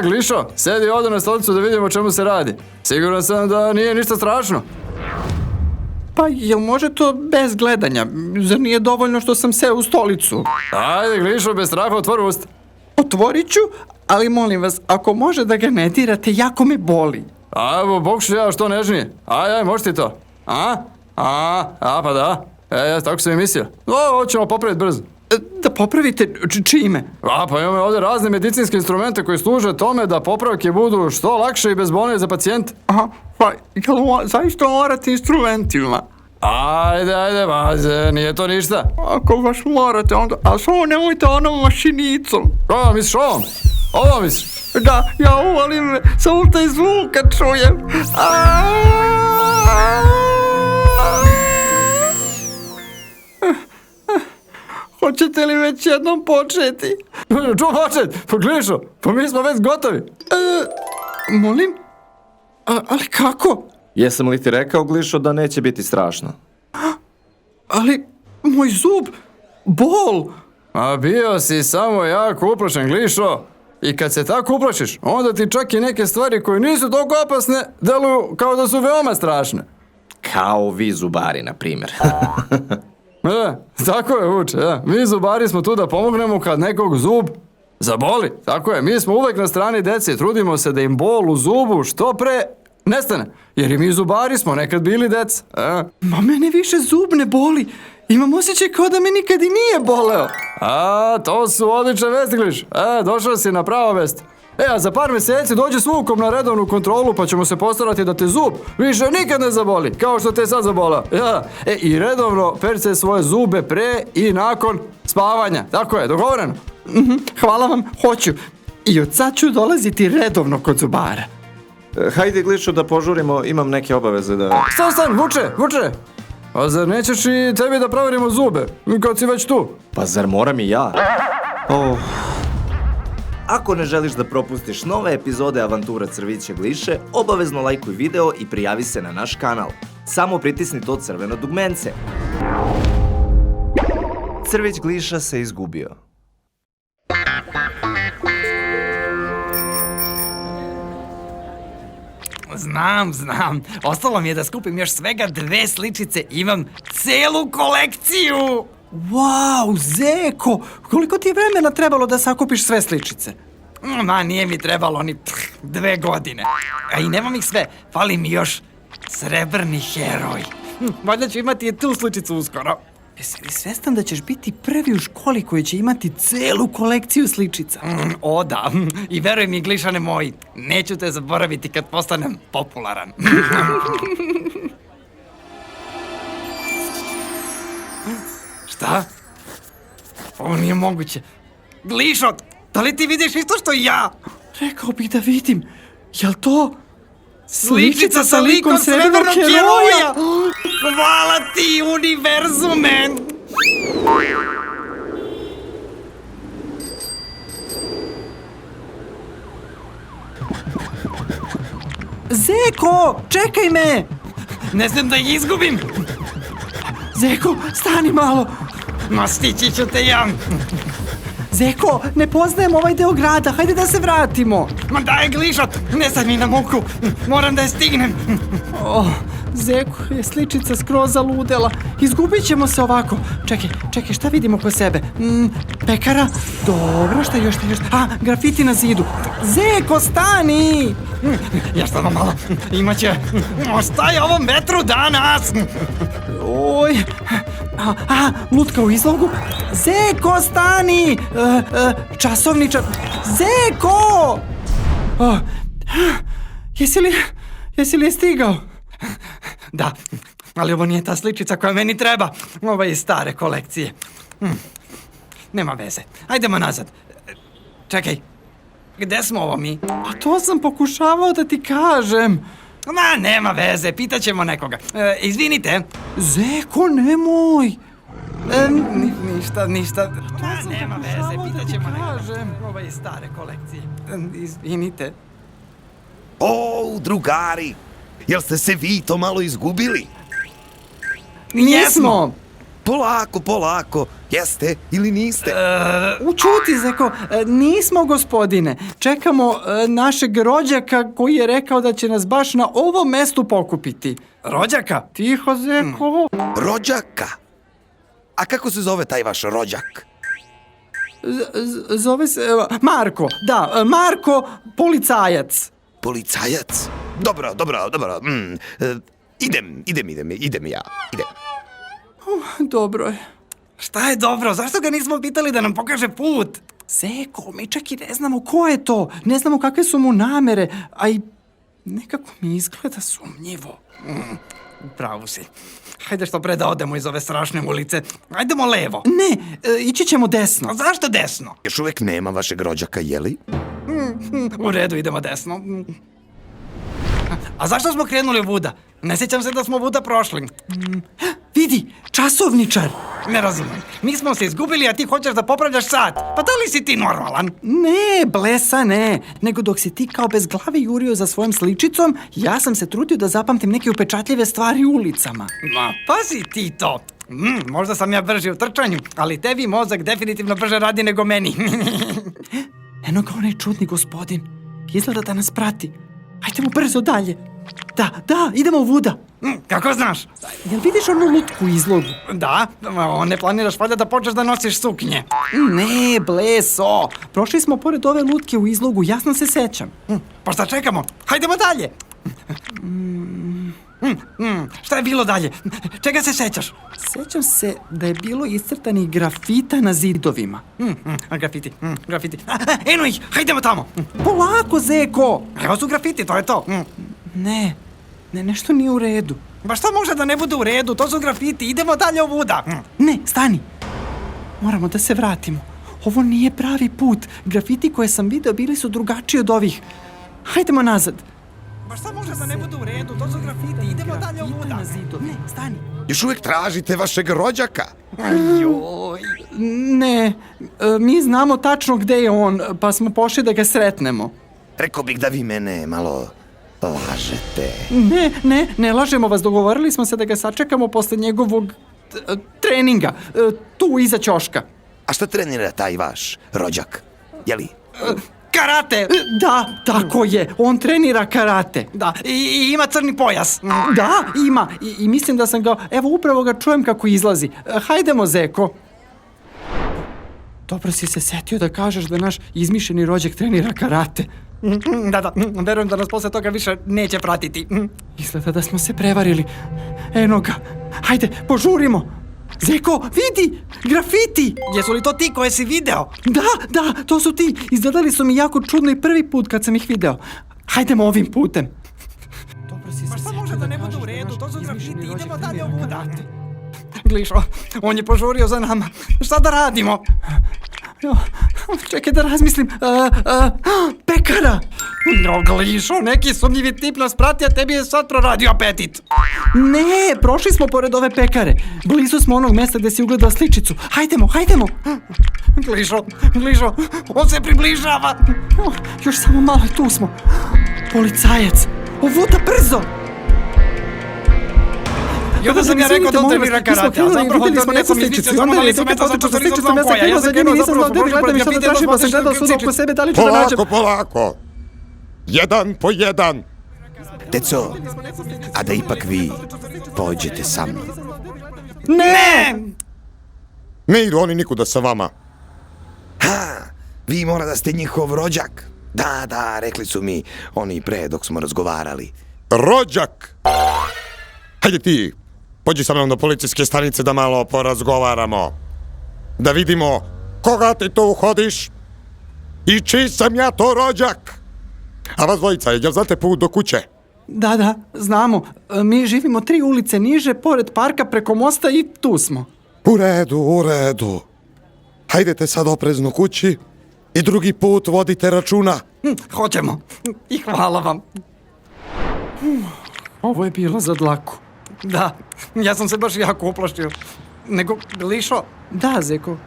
Glišo, sedi ovdje na stolicu da vidimo o čemu se radi. Siguran sam da nije ništa strašno. Pa jel može to bez gledanja? Zar nije dovoljno što sam seo u stolicu? Ajde, Glišo, bez straha otvori usta. Otvorit ću, ali molim vas, ako može da ga ne dirate, jako me boli. Evo, pokušaj ja što nežnije. Aj, može ti to. Pa da. Tako sam i mislio. Ovo ćemo popraviti brzo. Da popravite čime? Pa imamo ovdje razne medicinske instrumente koji služe tome da popravke budu što lakše i bezbolnije za pacijente. Pa jel zaista morate instrumentima? Ajde, nije to ništa. Ako baš morate, onda... A samo nemojte onom mašinicom. Misliš ovom? Ovo misliš? Da, ja uvolim, samo taj zvuk kad čujem. Hoćete li već jednom početi? Ču počet? Pa Glišo, pa mi smo već gotovi. Molim? Ali kako? Jesam li ti rekao, Glišo, da neće biti strašno? Ali, moj zub, bol. Bio si samo jako uplašen, Glišo. I kad se tako uplašiš, onda ti čak i neke stvari koje nisu toliko opasne deluju kao da su veoma strašne. Kao vi zubari, na primjer. Tako je, Vuče, mi zubari smo tu da pomognemo kad nekog zub zaboli. Tako je, mi smo uvek na strani dece, trudimo se da im bol u zubu što pre nestane. Jer i mi zubari smo nekad bili deca. Ma mene više zub ne boli. Imam osjećaj kao da me nikad i nije boleo. To su odlične vesti, Gliš. Došao si na pravo vest. A za par mjeseci dođe s Vukom na redovnu kontrolu pa ćemo se postarati da te zub više nikad ne zaboli, kao što te sad zabola. I redovno perce svoje zube pre i nakon spavanja. Tako je, dogovoreno? Hvala vam, hoću. I od sad ću dolaziti redovno kod zubara. Hajde, Glišo, da požurimo, imam neke obaveze da... Stan, Vuče! A zar nećeš i tebi da proverimo zube, kad si već tu? Pa zar moram i ja? Ako ne želiš da propustiš nove epizode Avantura Crvića Gliše, obavezno lajkuj video i prijavi se na naš kanal. Samo pritisni to crveno dugmence. Crvić Gliša se izgubio. Znam. Ostalo mi je da skupim još svega 2 sličice. Imam celu kolekciju. Wow, Zeko, koliko ti je vremena trebalo da sakupiš sve sličice? Ma, nije mi trebalo ni 2 godine. A i nemam ih sve, fali mi još srebrni heroj. Valjda ću imati i tu sličicu uskoro. Jesi li svestan da ćeš biti prvi u školi koji će imati celu kolekciju sličica? O da, i veruj mi, Glišane moji, neću te zaboraviti kad postanem popularan. Šta? Ovo nije moguće. Glišo, da li ti vidiš isto što i ja? Rekao bih da vidim. Jel to... Sličica sa likom srebrnog heroja! Hvala ti, univerzume! Zeko, čekaj me! Ne znam da ih izgubim! Zeko, stani malo! Ma stići ću te ja! Zeko, ne poznajem ovaj deo grada, hajde da se vratimo! Ma daj, Glišo, ne sad mi na muku, moram da je stignem! Zeko je sličica skroz zaludela, izgubit ćemo se ovako. Čekaj, šta vidimo oko sebe? Pekara? Dobro, šta još? Grafiti na zidu. Zeko, stani! Ja samo malo, imaće... Šta je ovom vetru danas? Oj, lutka u izlogu. Zeko, stani! Časovničar. Zeko! Jesi li je stigao? Da, ali ovo nije ta sličica koja meni treba. Ovo je iz stare kolekcije. Nema veze, ajdemo nazad. Čekaj, gde smo ovo mi? A to sam pokušavao da ti kažem. Ma, nema veze, pitaćemo nekoga. Izvinite. Zeko, nemoj. Ništa. Nema veze, pitaćemo nekoga. Ovo je iz stare kolekcije. Izvinite. O, drugari, jel ste se vi to malo izgubili? Nismo. Polako, jeste ili niste? Učuti, Zeko, nismo, gospodine. Čekamo našeg rođaka koji je rekao da će nas baš na ovom mestu pokupiti. Rođaka? Tiho, Zeko. Rođaka? A kako se zove taj vaš rođak? Zove se... Marko, da, Marko, policajac. Policajac? Dobro. Idem ja. Dobro je. Šta je dobro? Zašto ga nismo pitali da nam pokaže put? Zeko, mi čak i ne znamo ko je to. Ne znamo kakve su mu namere, a i nekako mi izgleda sumnjivo. Pravu si. Hajde što pre da odemo iz ove strašne ulice. Hajdemo levo. Ne, ići ćemo desno. A zašto desno? Još uvek nema vašeg rođaka, jeli? U redu, idemo desno. A zašto smo krenuli vuda? Ne sjećam se da smo vuda prošli. Vidi, časovničar. Ne razumem. Mi smo se izgubili, a ti hoćeš da popravljaš sat. Pa da li si ti normalan? Ne, blesa ne. Nego dok si ti kao bez glave jurio za svojom sličicom, ja sam se trudio da zapamtim neke upečatljive stvari ulicama. Ma, pazi ti to. Možda sam ja brži u trčanju, ali tebi mozak definitivno brže radi nego meni. Eno ga onaj čudni gospodin. Izgleda da nas prati. Hajde mu brzo dalje. Da, idemo u vuda. Kako znaš? Jel vidiš onu lutku u izlogu? Da, ne planiraš valjda da počneš da nosiš suknje. Ne, bleso. Prošli smo pored ove lutke u izlogu, jasno se sećam. Pa šta čekamo? Hajdemo dalje. Šta je bilo dalje? Čega se sećaš? Sećam se da je bilo iscrtanih grafita na zidovima. Grafiti. Eno ih, hajdemo tamo. Polako, Zeko! Evo su grafiti, to je to. Ne, nešto nije u redu. Ba šta može da ne bude u redu? To su grafiti, idemo dalje ovuda. Ne, stani. Moramo da se vratimo. Ovo nije pravi put. Grafiti koje sam video bili su drugačiji od ovih. Hajdemo nazad. Ba šta može da ne bude u redu? To su grafiti, idemo dalje ovuda. Ne, stani. Još uvijek tražite vašeg rođaka? Joj. Ne, mi znamo tačno gde je on, pa smo pošli da ga sretnemo. Rekao bih da vi mene malo lažete. Ne lažemo vas, dogovorili smo se da ga sačekamo posle njegovog treninga, tu iza ćoška. A šta trenira taj vaš rođak? Jeli? Karate! Da, tako je, on trenira karate. Da, i ima crni pojas. Da, ima, i mislim da sam ga, evo upravo ga čujem kako izlazi. Hajdemo, Zeko. Dobro si se setio da kažeš da naš izmišljeni rođak trenira karate. Da, verujem da nas posle toga više neće pratiti. Izgleda da smo se prevarili. Eno ga, hajde, požurimo. Zeko, vidi, grafiti! Jesu li to ti koje si video? Da, to su ti. Izgledali su mi jako čudno i prvi put kad sam ih video. Hajdemo ovim putem. Dobro si se Pa šta setio može da ne bude kažeš u redu? To su naš grafiti, izmišljeni idemo rođak dalje trenira ovuda. karate. Glišo, on je požurio za nama. Šta da radimo? Jo, čekaj da razmislim. Pekara! No, Glišo, neki sumnjivi tip nas prati, a tebi je sad proradio apetit. Ne, prošli smo pored ove pekare. Blizu smo onog mesta gde si ugledao sličicu. Hajdemo. Glišo, on se približava. Još samo malo i tu smo. Policajac, ovuda brzo! I onda sam ja rekao da on trenira karate, a zapravo videli smo da neku nekom sličicu. izmislio I za onda malo je licu meta zato što sličicu nisam znao koja. Ja sam krenuo za krenuo njim, nisam znao zapravo gde prošli gledam i put šta da ja tražim, pa sam vidio gledao svuda oko sebe, da li ću da nađem. Polako. Jedan po jedan. Deco, a da ipak vi pođete sa mnom. Ne! Ne idu oni nikuda sa vama. Vi mora da ste njihov rođak. Da, rekli su mi oni pre dok smo razgovarali. Rođak! Hajde ti, pođi sa mnom do policijske stanice da malo porazgovaramo. Da vidimo koga ti tu uhodiš i čiji sam ja to rođak. A vas dvojica, jel znate put do kuće? Da, znamo. Mi živimo 3 ulice niže, pored parka, preko mosta i tu smo. U redu. Hajdete sad oprezno kući i drugi put vodite računa. Hoćemo. I hvala vam. Ovo je bilo za dlaku. Da, ja sam se baš jako uplašio. Nego, Glišo, Da, Zeko.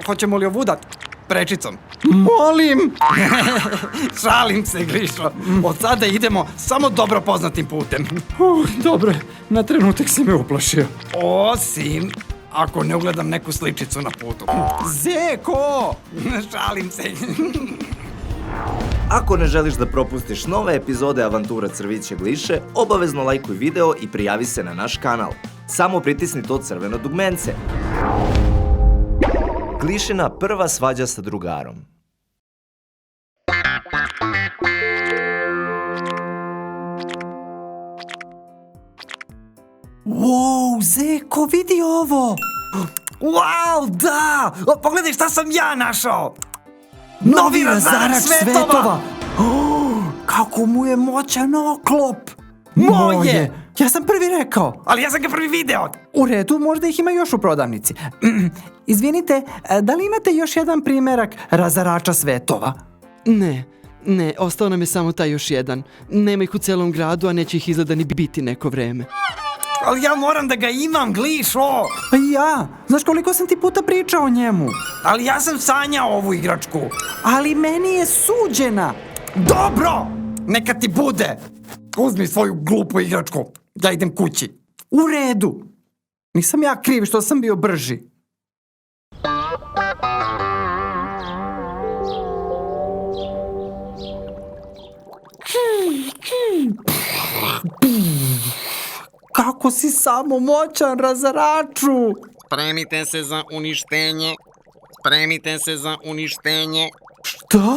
hoćemo li ovudat prečicom? Molim! Šalim se, Glišo. Od sada idemo samo dobro poznatim putem. Dobro je, na trenutak si me uplašio. Osim ako ne ugledam neku sličicu na putu. Zeko! Šalim se. Ako ne želiš da propustiš nove epizode Avantura Crviće Gliše, obavezno lajkuj video i prijavi se na naš kanal. Samo pritisni to crveno dugmence. Glišina prva svađa sa drugarom. Wow, Zeko, vidi ovo! Wow, da! Pogledaj šta sam ja našao! Novi razarač svetova! Kako mu je moćan oklop! Moje! Ja sam prvi rekao. Ali ja sam ga prvi video! U redu, možda ih ima još u prodavnici. Izvinite, da li imate još jedan primerak razarača svetova? Ne, ostao nam je samo taj još jedan. Nema ih u celom gradu, a neće ih izgleda ni biti neko vreme. Ali ja moram da ga imam, Glišo! Pa i ja. Znaš koliko sam ti puta pričao o njemu? Ali ja sam sanjao ovu igračku. Ali meni je suđena. Dobro! Neka ti bude! Uzmi svoju glupu igračku. Ja idem kući. U redu. Nisam ja kriv što sam bio brži. kako si samo moćan, razaraču! Spremite se za uništenje. Spremite se za uništenje. Šta?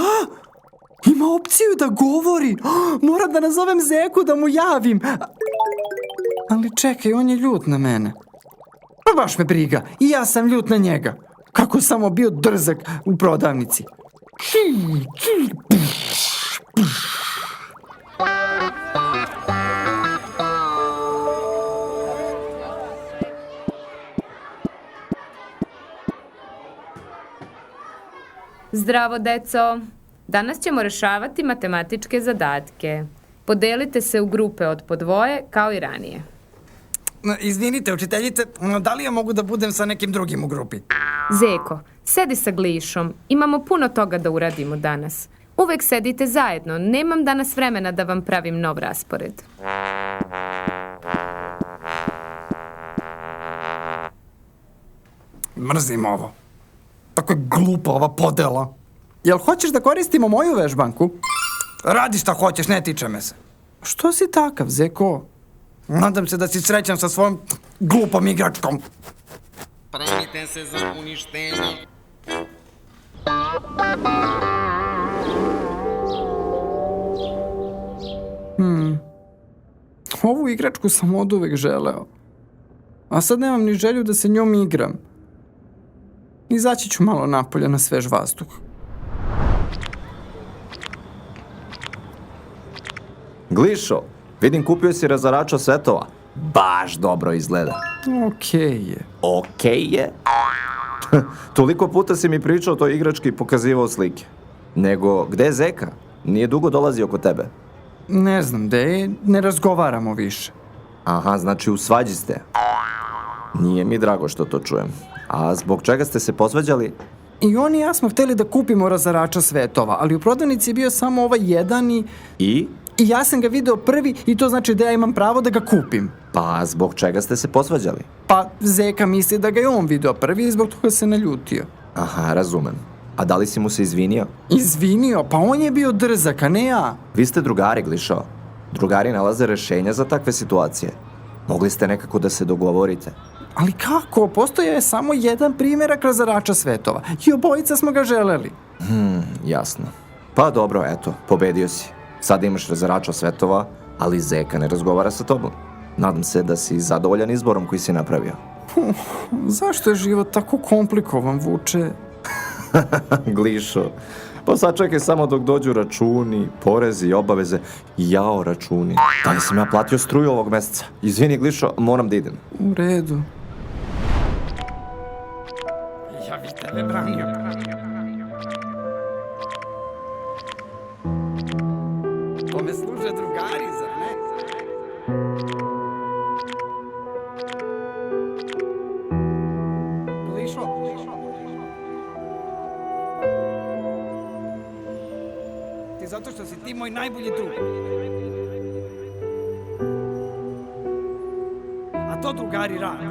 Ima opciju da govori. Moram da nazovem Zeku da mu javim. Ali čekaj, on je ljut na mene. Pa baš me briga, i ja sam ljut na njega. Kako samo bio drzak u prodavnici. Zdravo, deco! Danas ćemo rešavati matematičke zadatke. Podelite se u grupe od po dvoje, kao i ranije. Izvinite, učiteljice, da li ja mogu da budem sa nekim drugim u grupi? Zeko, sedi sa Glišom. Imamo puno toga da uradimo danas. Uvek sedite zajedno. Nemam danas vremena da vam pravim nov raspored. Mrzim ovo. Tako je glupa ova podela. Jel hoćeš da koristimo moju vežbanku? Radi šta hoćeš, ne tiče me se. Što si takav, Zeko? Nadam se da si srećan sa svojom glupom igračkom. Spremite se za uništenje. Ovu igračku sam oduvek želeo. A sad nemam ni želju da se njom igram. Izaći ću malo napolje na svež vazduh. Glišo, vidim kupio si razarača svetova. Baš dobro izgleda. Okej je. Okej je? Toliko puta si mi pričao o toj igrački i pokazivao slike. Nego, gde je Zeka? Nije dugo dolazio kod tebe. Ne znam gde je, ne razgovaramo više. Aha, znači u svađi ste. Nije mi drago što to čujem. A zbog čega ste se posvađali? I on i ja smo hteli da kupimo razarača svetova, ali u prodavnici je bio samo ovaj jedan I? I ja sam ga video prvi i to znači da ja imam pravo da ga kupim. Pa zbog čega ste se posvađali? Pa Zeka misli da ga je on video prvi i zbog toga se naljutio. Aha, razumem. A da li si mu se izvinio? Izvinio? Pa on je bio drzak, a ne ja. Vi ste drugari, Glišo. Drugari nalaze rešenja za takve situacije. Mogli ste nekako da se dogovorite. Ali kako? Postoje je samo jedan primjerak razarača svetova i obojica smo ga želeli. Jasno. Pa dobro, eto, pobedio si. Sada imaš razarača svetova, ali Zeka ne razgovara sa tobom. Nadam se da si zadovoljan izborom koji si napravio. Zašto je život tako komplikovan, Vuče? Glišo, pa sad čekaj samo dok dođu računi, porezi i obaveze. Jao, računi. Da li sam ja platio struju ovog meseca? Izvini, Glišo, moram da idem. U redu. Ja bih tebe branio. Tome služe drugari, zar ne? Glišo. Zato što si ti moj najbolji drug. A to drugari rade.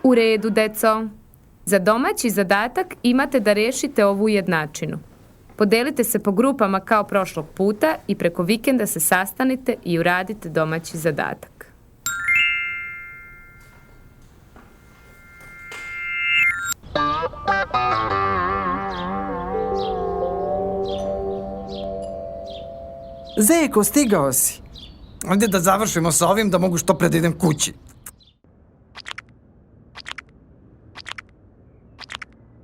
U redu, deco. Za domaći zadatak imate da rešite ovu jednačinu. Podelite se po grupama kao prošlog puta i preko vikenda se sastanite i uradite domaći zadatak. Zeko, stigao si. Ajde da završimo sa ovim da mogu što pre da idem kući.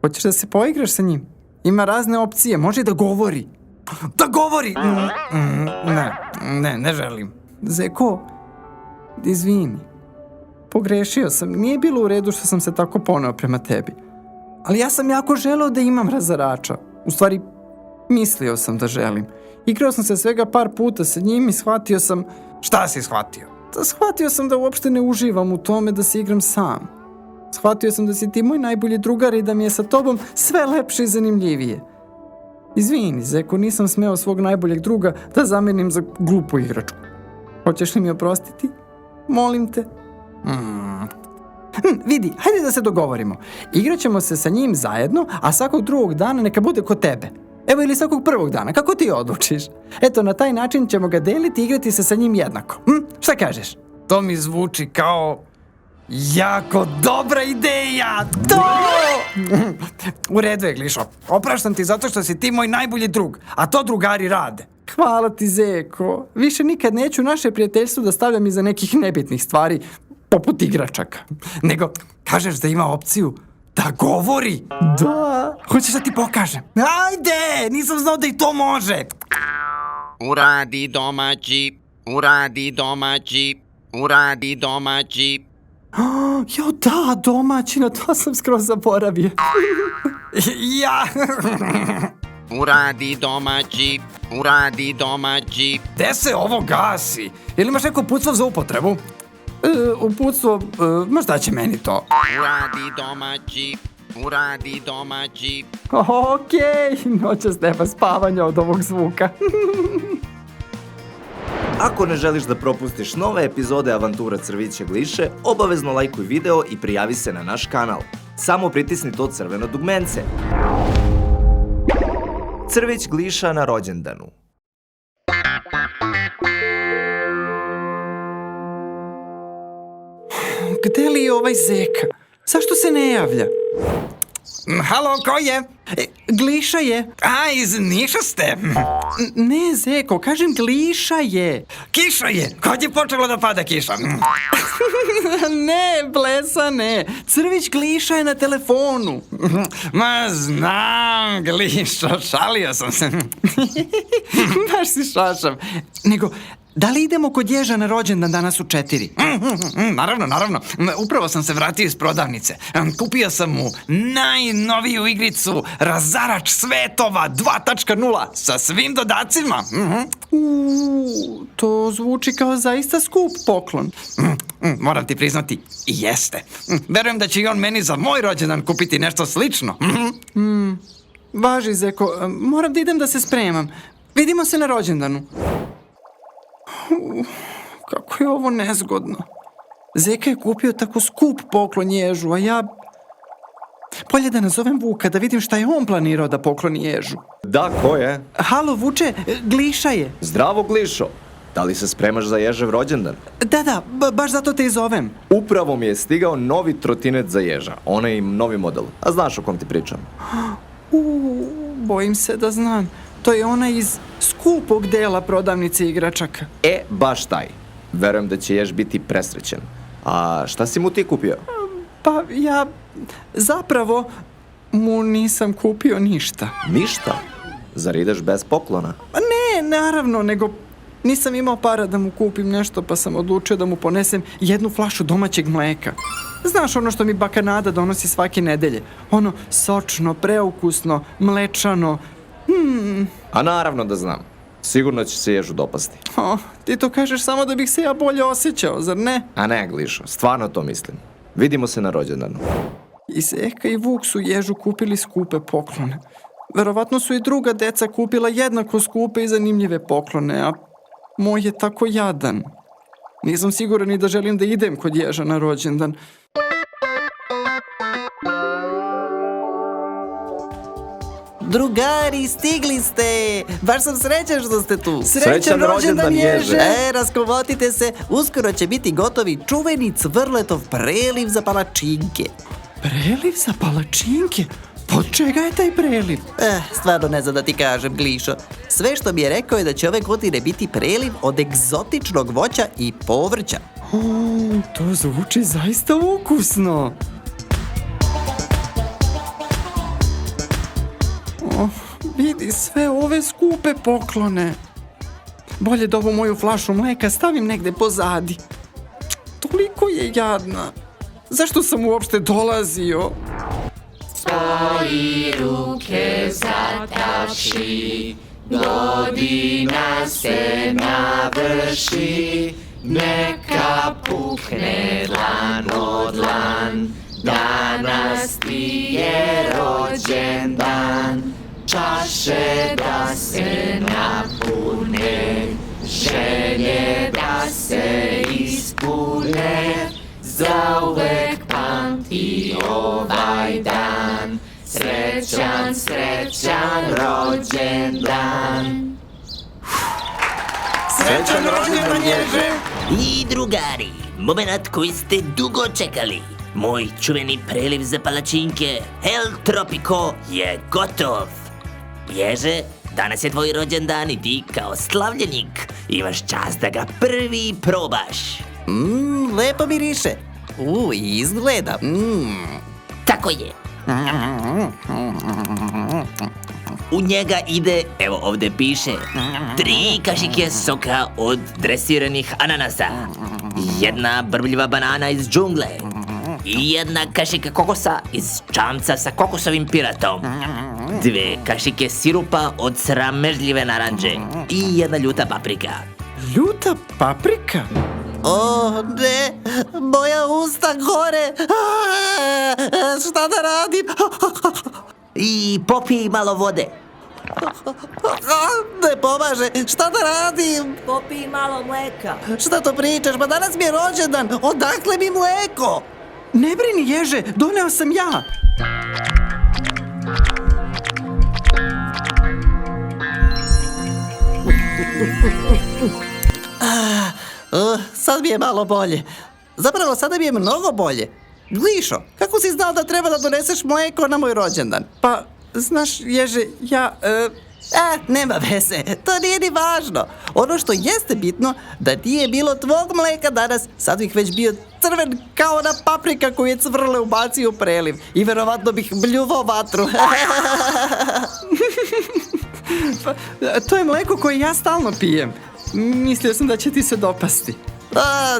Hoćeš da se poigraš sa njim? Ima razne opcije, može da govori. Da govori! Ne želim. Zeko, izvini. Pogrešio sam, nije bilo u redu što sam se tako poneo prema tebi. Ali ja sam jako želeo da imam razarača. U stvari, mislio sam da želim. Igrao sam se svega par puta sa njim i shvatio sam... Šta si shvatio? Shvatio sam da uopšte ne uživam u tome da se igram sam. Shvatio sam da si ti moj najbolji drugar i da mi je sa tobom sve lepše i zanimljivije. Izvini, Zeko, nisam smeo svog najboljeg druga da zamenim za glupu igračku. Hoćeš li mi oprostiti? Molim te. Vidi, hajde da se dogovorimo. Igraćemo se sa njim zajedno, a svakog drugog dana neka bude kod tebe. Evo, ili svakog prvog dana, kako ti odlučiš? Eto, na taj način ćemo ga deliti i igrati se sa njim jednako. Šta kažeš? To mi zvuči kao jako dobra ideja. To! U redu je, Glišo. Opraštam ti zato što si ti moj najbolji drug, a to drugari rade. Hvala ti, Zeko. Više nikad neću naše prijateljstvo da stavljam iza nekih nebitnih stvari, poput igračaka. Nego, kažeš da ima opciju da govori. Da. Hoćeš da ti pokažem? Ajde, nisam znao da i to može. Uradi domaći, uradi domaći, uradi domaći. Jo, da, domaćina, to sam skroz zaboravio. Ja. Uradi domaći, uradi domaći. Gde se ovo gasi? Ili imaš neko uputstvo za upotrebu? Uputstvo, možda će meni to. Uradi domaći, uradi domaći. Okej, noćas nema spavanja od ovog zvuka. Ako ne želiš da propustiš nove epizode Avantura Crvića Gliše, obavezno lajkuj video i prijavi se na naš kanal. Samo pritisni to crveno dugmence. Crvić Gliša na rođendanu. Gde li je ovaj Zeka? Zašto se ne javlja? Halo, ko je? Gliša je. A, iz Niša ste? Ne, Zeko, kažem Gliša je. Kiša je. Kad je počelo da pada kiša? Ne, Blesa, ne. Crvić Gliša je na telefonu. Ma znam, Glišo, šalio sam se. Baš si šašav. Nego, da li idemo kod Ježa na rođendan danas u 4? Naravno. Upravo sam se vratio iz prodavnice. Kupio sam mu najnoviju igricu Razarač svetova 2.0 sa svim dodacima. To zvuči kao zaista skup poklon. Moram ti priznati, i jeste. Verujem da će i on meni za moj rođendan kupiti nešto slično. Važi, Zeko, moram da idem da se spremam. Vidimo se na rođendanu. Kako je ovo nezgodno. Zeka je kupio tako skup poklon Ježu, a ja... Bolje da nazovem Vuka, da vidim šta je on planirao da pokloni Ježu. Da, ko je? Halo, Vuče, Gliša je. Zdravo, Glišo. Da li se spremaš za Ježev rođendan? Da, baš zato te i zovem. Upravo mi je stigao novi trotinet za Ježa, onaj novi model. A znaš o kom ti pričam? Bojim se da znam. To je ona iz skupog dela prodavnice igračaka. Baš taj. Verujem da će Jež biti presrećen. A šta si mu ti kupio? Pa ja zapravo mu nisam kupio ništa. Ništa? Zar ideš bez poklona? Ne, naravno, nego nisam imao para da mu kupim nešto, pa sam odlučio da mu ponesem 1 flašu domaćeg mleka. Znaš, ono što mi baka Nada donosi svake nedelje. Ono sočno, preukusno, mlečano. A naravno da znam. Sigurno će se Ježu dopasti. Ti to kažeš samo da bih se ja bolje osjećao, zar ne? A ne, Glišo, stvarno to mislim. Vidimo se na rođendanu. I Zeka i Vuk su Ježu kupili skupe poklone. Verovatno su i druga deca kupila jednako skupe i zanimljive poklone, a moj je tako jadan. Nisam siguran ni da želim da idem kod Ježa na rođendan. Drugari, stigli ste! Baš sam srećan što ste tu. Srećan rođendan, Ježe! Raskovotite se, uskoro će biti gotovi čuveni Cvrletov preliv za palačinke. Preliv za palačinke? Od čega je taj preliv? Stvarno ne znam da ti kažem, Glišo. Sve što mi je rekao je da će ove godine biti preliv od egzotičnog voća i povrća. To zvuči zaista ukusno. Vidi sve ove skupe poklone. Bolje da ovu moju flašu mleka stavim negde pozadi. Toliko je jadna. Zašto sam uopšte dolazio? Svoji ruke zatači, godina se navrši, neka pukne dlan od dlan, danas ti je rođendan, čaše da se napune, Želje da se ispune, zauvek pamti ovaj dan. Srećan, srećan rođendan. Srećan rođendan, Ježe! I drugari, moment koji ste dugo čekali. Moj čuveni preliv za palačinke El Tropico je gotov. Ježe, danas je tvoj rođendan i ti kao slavljenik imaš čast da ga prvi probaš. Lepo miriše. Izgleda. Tako je. U njega ide, evo ovdje piše, 3 kašike soka od dresiranih ananasa, 1 brbljiva banana iz džungle i 1 kašika kokosa iz čamca sa kokosovim piratom, 2 kašike sirupa od sramežljive naranđe i 1 ljuta paprika. Ljuta paprika? O, ne, moja usta gore. Šta da radim? I popij malo vode. Ne pomaže, šta da radim? Popij malo mleka. Šta to pričaš? Pa danas mi je rođendan, odakle mi mleko? Ne brini, Ježe, doneo sam ja. Sad mi je malo bolje. Zapravo, sada mi je mnogo bolje. Glišo, kako si znao da treba da doneseš mleko na moj rođendan? Pa, znaš, Ježe, ja... Nema veze, to nije ni važno. Ono što jeste bitno, da nije bilo tvog mleka danas, sad bih već bio crven kao ona paprika koju je Cvrle ubacio u preliv. I verovatno bih bljuvao vatru. Pa, to je mleko koje ja stalno pijem. Mislio sam da će ti se dopasti.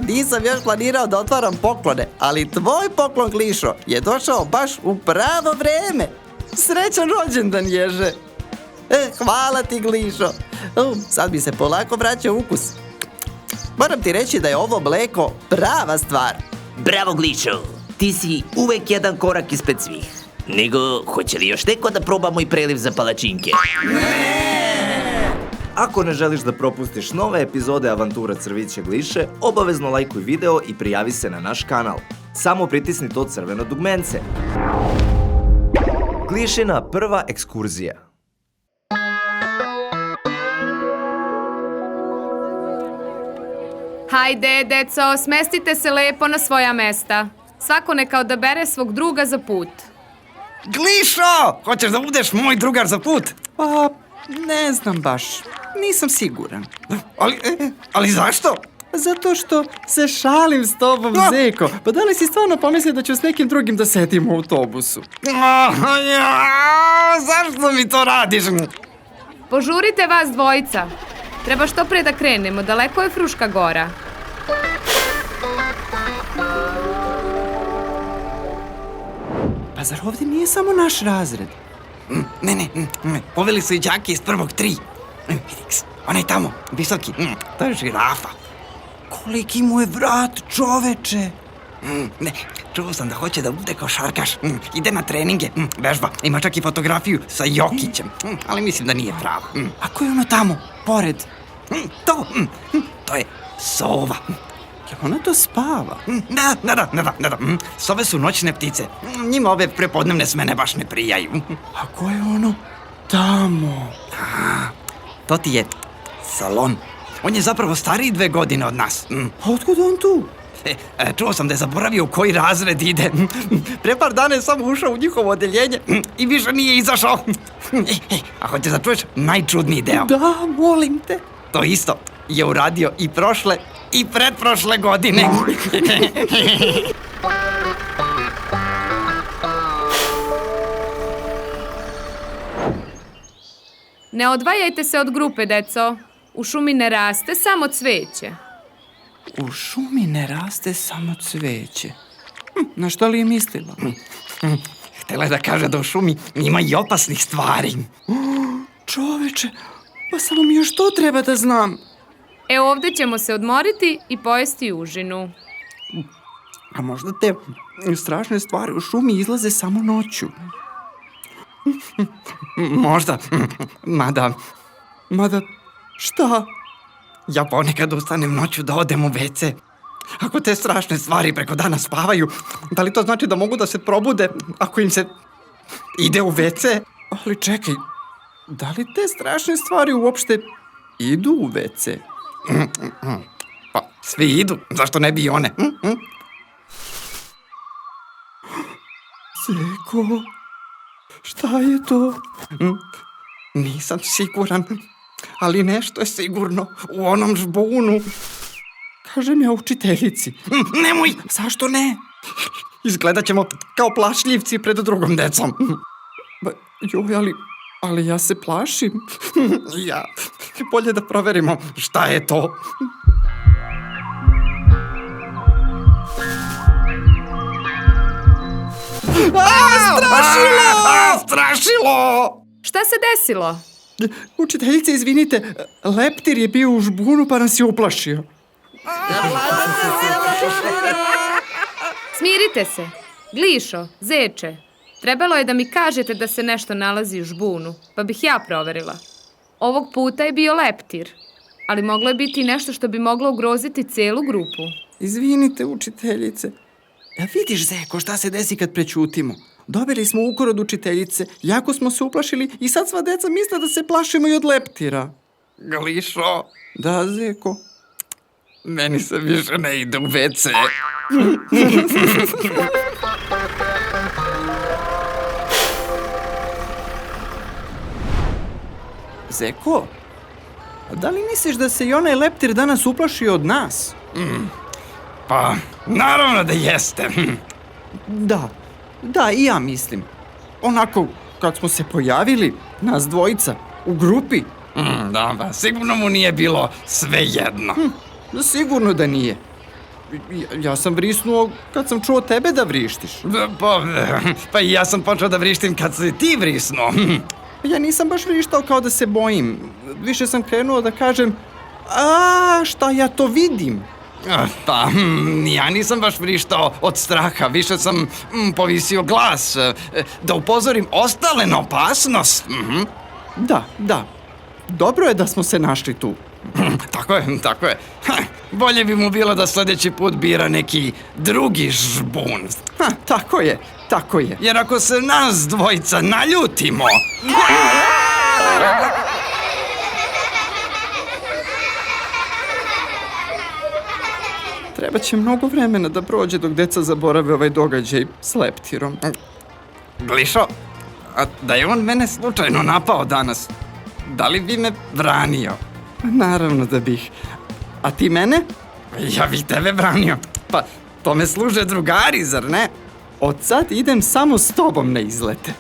Nisam još planirao da otvaram poklone, ali tvoj poklon, Glišo, je došao baš u pravo vreme. Srećan rođendan, Ježe. Hvala ti, Glišo. Sad mi se polako vraća ukus. Moram ti reći da je ovo mleko prava stvar. Bravo, Glišo, ti si uvek jedan korak ispred svih. Nego, hoće li još neko da proba moj preliv za palačinke? Ako ne želiš da propustiš nove epizode Avantura Crvića Gliše, obavezno lajkuj video i prijavi se na naš kanal. Samo pritisni to crveno dugmence. Glišina prva ekskurzija. Hajde, deco, smestite se lepo na svoja mesta. Svako neka odabere svog druga za put. Glišo, hoćeš da budeš moj drugar za put? Pa, ne znam baš. Nisam siguran. Ali zašto? Zato što se šalim s tobom, Zeko. Pa da li si stvarno pomislio da ću s nekim drugim da sedim u autobusu? Zašto mi to radiš? Požurite vas dvojica. Treba što pre da krenemo, daleko je Fruška Gora. Pa zar ovdje nije samo naš razred? Ne, poveli su i đake iz prvog 3. Onaj tamo, visoki, to je žirafa. Koliki mu je vrat, čoveče? Ne, čuo sam da hoće da bude košarkaš. Ide na treninge, vežba, ima čak i fotografiju sa Jokićem, ali mislim da nije prava. A ko je ono tamo, pored? To je sova. Jel ona to spava? Da. Sove su noćne ptice. Njima ove prepodnevne smene baš ne prijaju. A ko je ono tamo? To ti je salon. On je zapravo stariji 2 godine od nas. A otkud on tu? Čuo sam da je zaboravio u koji razred ide. Pre par dana je samo ušao u njihovo odeljenje i više nije izašao. A hoćeš da čuješ najčudniji deo? Da, molim te. To isto je uradio i prošle i pretprošle godine. Ne odvajajte se od grupe, deco. U šumi ne raste samo cveće. U šumi ne raste samo cveće. Na što li je mislila? Htjela je da kaže da u šumi ima i opasnih stvari. Čoveče, pa samo mi još to treba da znam. Ovdje ćemo se odmoriti i pojesti užinu. A možda te strašne stvari u šumi izlaze samo noću. Možda, mada... Šta? Ja ponekad ustanem noću da odem u WC. Ako te strašne stvari preko dana spavaju, da li to znači da mogu da se probude ako im se ide u WC? Ali čekaj, da li te strašne stvari uopšte idu u WC? Pa, svi idu, zašto ne bi i one? Zeko, šta je to? Nisam siguran, ali nešto je sigurno u onom žbunu. Kažem ja učiteljici. Nemoj! Zašto ne? Izgledat ćemo kao plašljivci pred drugom decom. Joj, ali ja se plašim. Ja, bolje da proverimo šta je to. Strašilo! Šta se desilo? Učiteljice, izvinite, leptir je bio u žbunu pa nas je uplašio. Smirite se. Glišo, zeče, trebalo je da mi kažete da se nešto nalazi u žbunu, pa bih ja proverila. Ovog puta je bio leptir, ali moglo je biti nešto što bi moglo ugroziti celu grupu. Izvinite, učiteljice. Ja vidiš, Zeko, šta se desi kad prećutimo? Dobili smo ukor od učiteljice, jako smo se uplašili i sad sva deca misle da se plašimo i od leptira. Glišo, Da, Zeko. meni se više ne ide u WC. Zeko, da li misliš da se i onaj leptir danas uplašio od nas? Pa, naravno da jeste. Da, i ja mislim. Onako, kad smo se pojavili, nas dvojica, u grupi. Da, pa sigurno mu nije bilo sve jedno. Sigurno da nije. Ja sam vrisnuo kad sam čuo tebe da vrištiš. Pa i ja sam počeo da vrištim kad si ti vrisnuo. Ja nisam baš vrištao kao da se bojim. Više sam krenuo da kažem, šta ja to vidim? Pa, ja nisam baš vrištao od straha, više sam povisio glas, da upozorim ostale na opasnost. Da. Dobro je da smo se našli tu. Tako je. Bolje bi mu bilo da sljedeći put bira neki drugi žbun. Tako je. Jer ako se nas dvojica naljutimo... Treba će mnogo vremena da prođe dok deca zaborave ovaj događaj s leptirom. Glišo, a da je on mene slučajno napao danas, da li bi me branio? Naravno da bih. A ti mene? Ja bih tebe branio. Pa, tome služe drugari, zar ne? Od sad idem samo s tobom na izlete.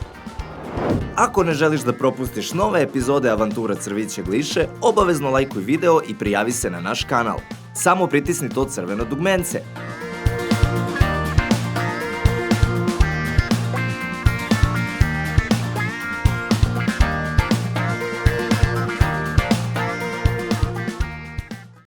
Ako ne želiš da propustiš nove epizode Avantura Crviće Gliše, obavezno lajkuj video i prijavi se na naš kanal. Samo pritisni to crveno dugmence.